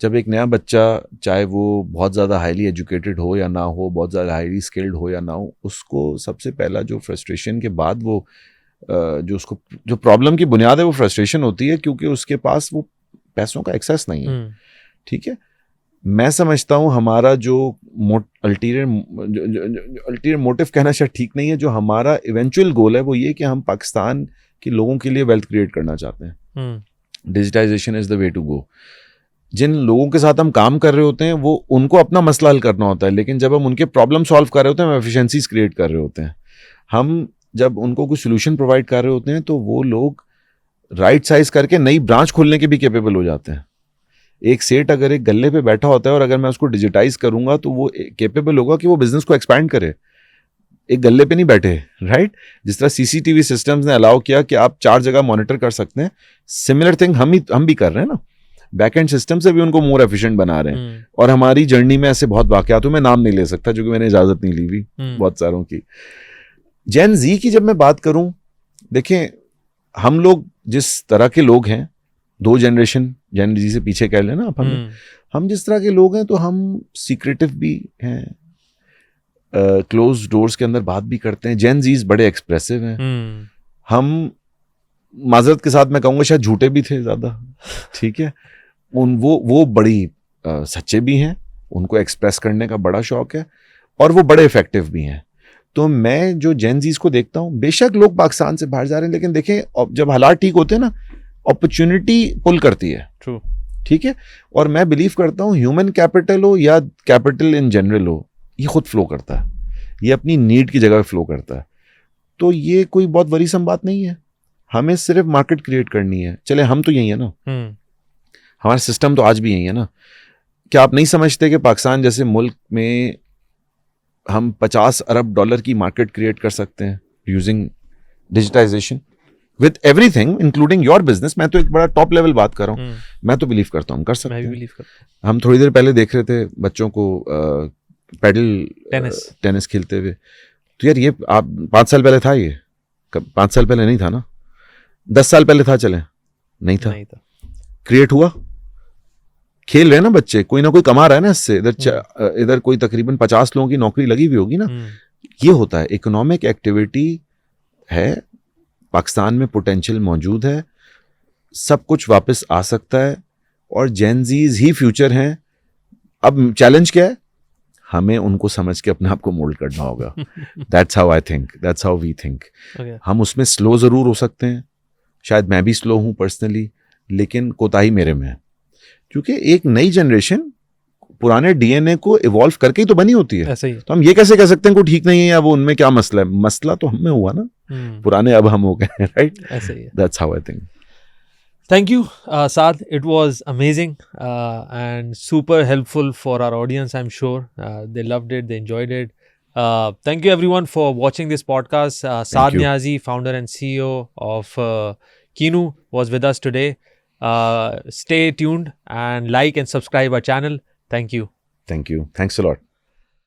S1: जब एक नया बच्चा, चाहे वो बहुत ज़्यादा हाईली एजुकेटेड हो या ना हो, बहुत ज़्यादा हाईली स्किल्ड हो या ना हो, उसको सबसे पहला जो फ्रस्ट्रेशन के बाद वो जो प्रॉब्लम की बुनियाद है वो फ्रस्ट्रेशन होती है, क्योंकि उसके पास वो पैसों का एक्सेस नहीं है, ठीक है? मैं समझता हूँ हमारा जो अल्टीरियर मोटिव कहना शायद ठीक नहीं है, जो हमारा इवेंचुअल गोल है वो ये कि हम पाकिस्तान के लोगों के लिए वेल्थ क्रिएट करना चाहते हैं। Digitization is the way to go. जिन लोगों के साथ हम काम कर रहे होते हैं वो उनको अपना मसला हल करना होता है, लेकिन जब हम उनके प्रॉब्लम सॉल्व कर रहे होते हैं, हम एफिशिएंसीज क्रिएट कर रहे होते हैं। हम जब उनको कुछ सोल्यूशन प्रोवाइड कर रहे होते हैं तो वो लोग राइट साइज करके नई ब्रांच खोलने के भी कैपेबल हो जाते हैं। एक सेठ अगर एक गल्ले पे बैठा होता है और अगर मैं उसको डिजिटाइज करूंगा तो वो कैपेबल होगा कि वो बिजनेस को एक्सपैंड करे, एक गल्ले पे नहीं बैठे, राइट? जिस तरह सीसीटीवी सिस्टम्स ने अलाउ किया कि आप 4 जगह मॉनिटर कर सकते हैं, सिमिलर थिंग हम भी कर रहे हैं ना। बैकएंड सिस्टम से भी उनको मोर एफिशिएंट बना रहे हैं। और हमारी जर्नी में ऐसे बहुत वाकयात हुए, मैं नाम नहीं ले सकता क्योंकि मैंने इजाजत नहीं ली हुई बहुत सारों की। जेन जी की जब मैं बात करूं, देखें, हम लोग जिस तरह के लोग हैं, 2 जनरेशन जेन जी से पीछे कह लेना आप, हम जिस तरह के लोग हैं तो हम सीक्रेटिव भी हैं, क्लोज डोर्स के अंदर बात भी करते हैं। जेन जीज बड़े एक्सप्रेसिव हैं। हम माजरत के साथ मैं कहूँगा शायद झूठे भी थे ज़्यादा, ठीक है? वो बड़ी सच्चे भी हैं, उनको एक्सप्रेस करने का बड़ा शौक है, और वो बड़े इफेक्टिव भी हैं। तो मैं जो जेन जीज को देखता हूँ, बेशक लोग पाकिस्तान से बाहर जा रहे हैं, लेकिन देखें जब हालात ठीक होते हैं ना, अपॉर्चुनिटी पुल करती है,
S2: ट्रू,
S1: ठीक है? और मैं बिलीव करता हूँ ह्यूमन कैपिटल हो या कैपिटल इन जनरल हो, ये खुद फ्लो करता है, ये अपनी नीड की जगह फ्लो करता है। तो ये कोई बहुत वरीसम बात नहीं है, हमें सिर्फ मार्केट क्रिएट करनी है। चले, हम तो यही है ना, हमारा सिस्टम तो आज भी यही है ना। क्या आप नहीं समझते कि पाकिस्तान जैसे मुल्क में हम $50 अरब की मार्केट क्रिएट कर सकते हैं using digitization with everything including your business? मैं तो एक बड़ा टॉप लेवल बात कर रहा हूँ, मैं तो बिलीव करता हूँ कर सकते हैं।
S2: मैं भी बिलीव करता हूँ।
S1: हम थोड़ी देर पहले देख रहे थे बच्चों को पैडल टेनिस खेलते हुए, तो यार ये आप 5 साल पहले था, ये 5 साल पहले नहीं था ना, 10 साल पहले था, चले नहीं था। क्रिएट हुआ, खेल रहे ना बच्चे, कोई ना कोई कमा रहा है ना इससे। इधर कोई तकरीबन 50 लोगों की नौकरी लगी हुई होगी ना। ये होता है, इकोनॉमिक एक्टिविटी है, पाकिस्तान में पोटेंशियल मौजूद है, सब कुछ वापस आ सकता है, और जेन जीज ही फ्यूचर हैं। अब चैलेंज क्या है? हमें उनको समझ के अपने आप को मोल्ड करना होगा। That's how I think, that's how we think. हम उसमें स्लो ज़रूर हो सकते हैं, शायद मैं भी स्लो हूँ पर्सनली, लेकिन कोताही मेरे में है, क्योंकि एक नई जनरेशन पुराने डीएनए को इवॉल्व करके ही तो बनी होती है। तो हम ये कैसे कह सकते हैं कोई ठीक नहीं है या वो उनमें क्या मसला है? मसला तो हमें हुआ ना, पुराने अब हम हो गए, right? That's how I think.
S2: Thank you, Saad. It was amazing and super helpful for our audience. I'm sure they loved it, they enjoyed it. Thank you everyone for watching this podcast. Saad Niazi, founder and CEO of Kinu, was with us today. Stay tuned and like and subscribe our channel. Thank you.
S1: Thank you. Thanks a lot.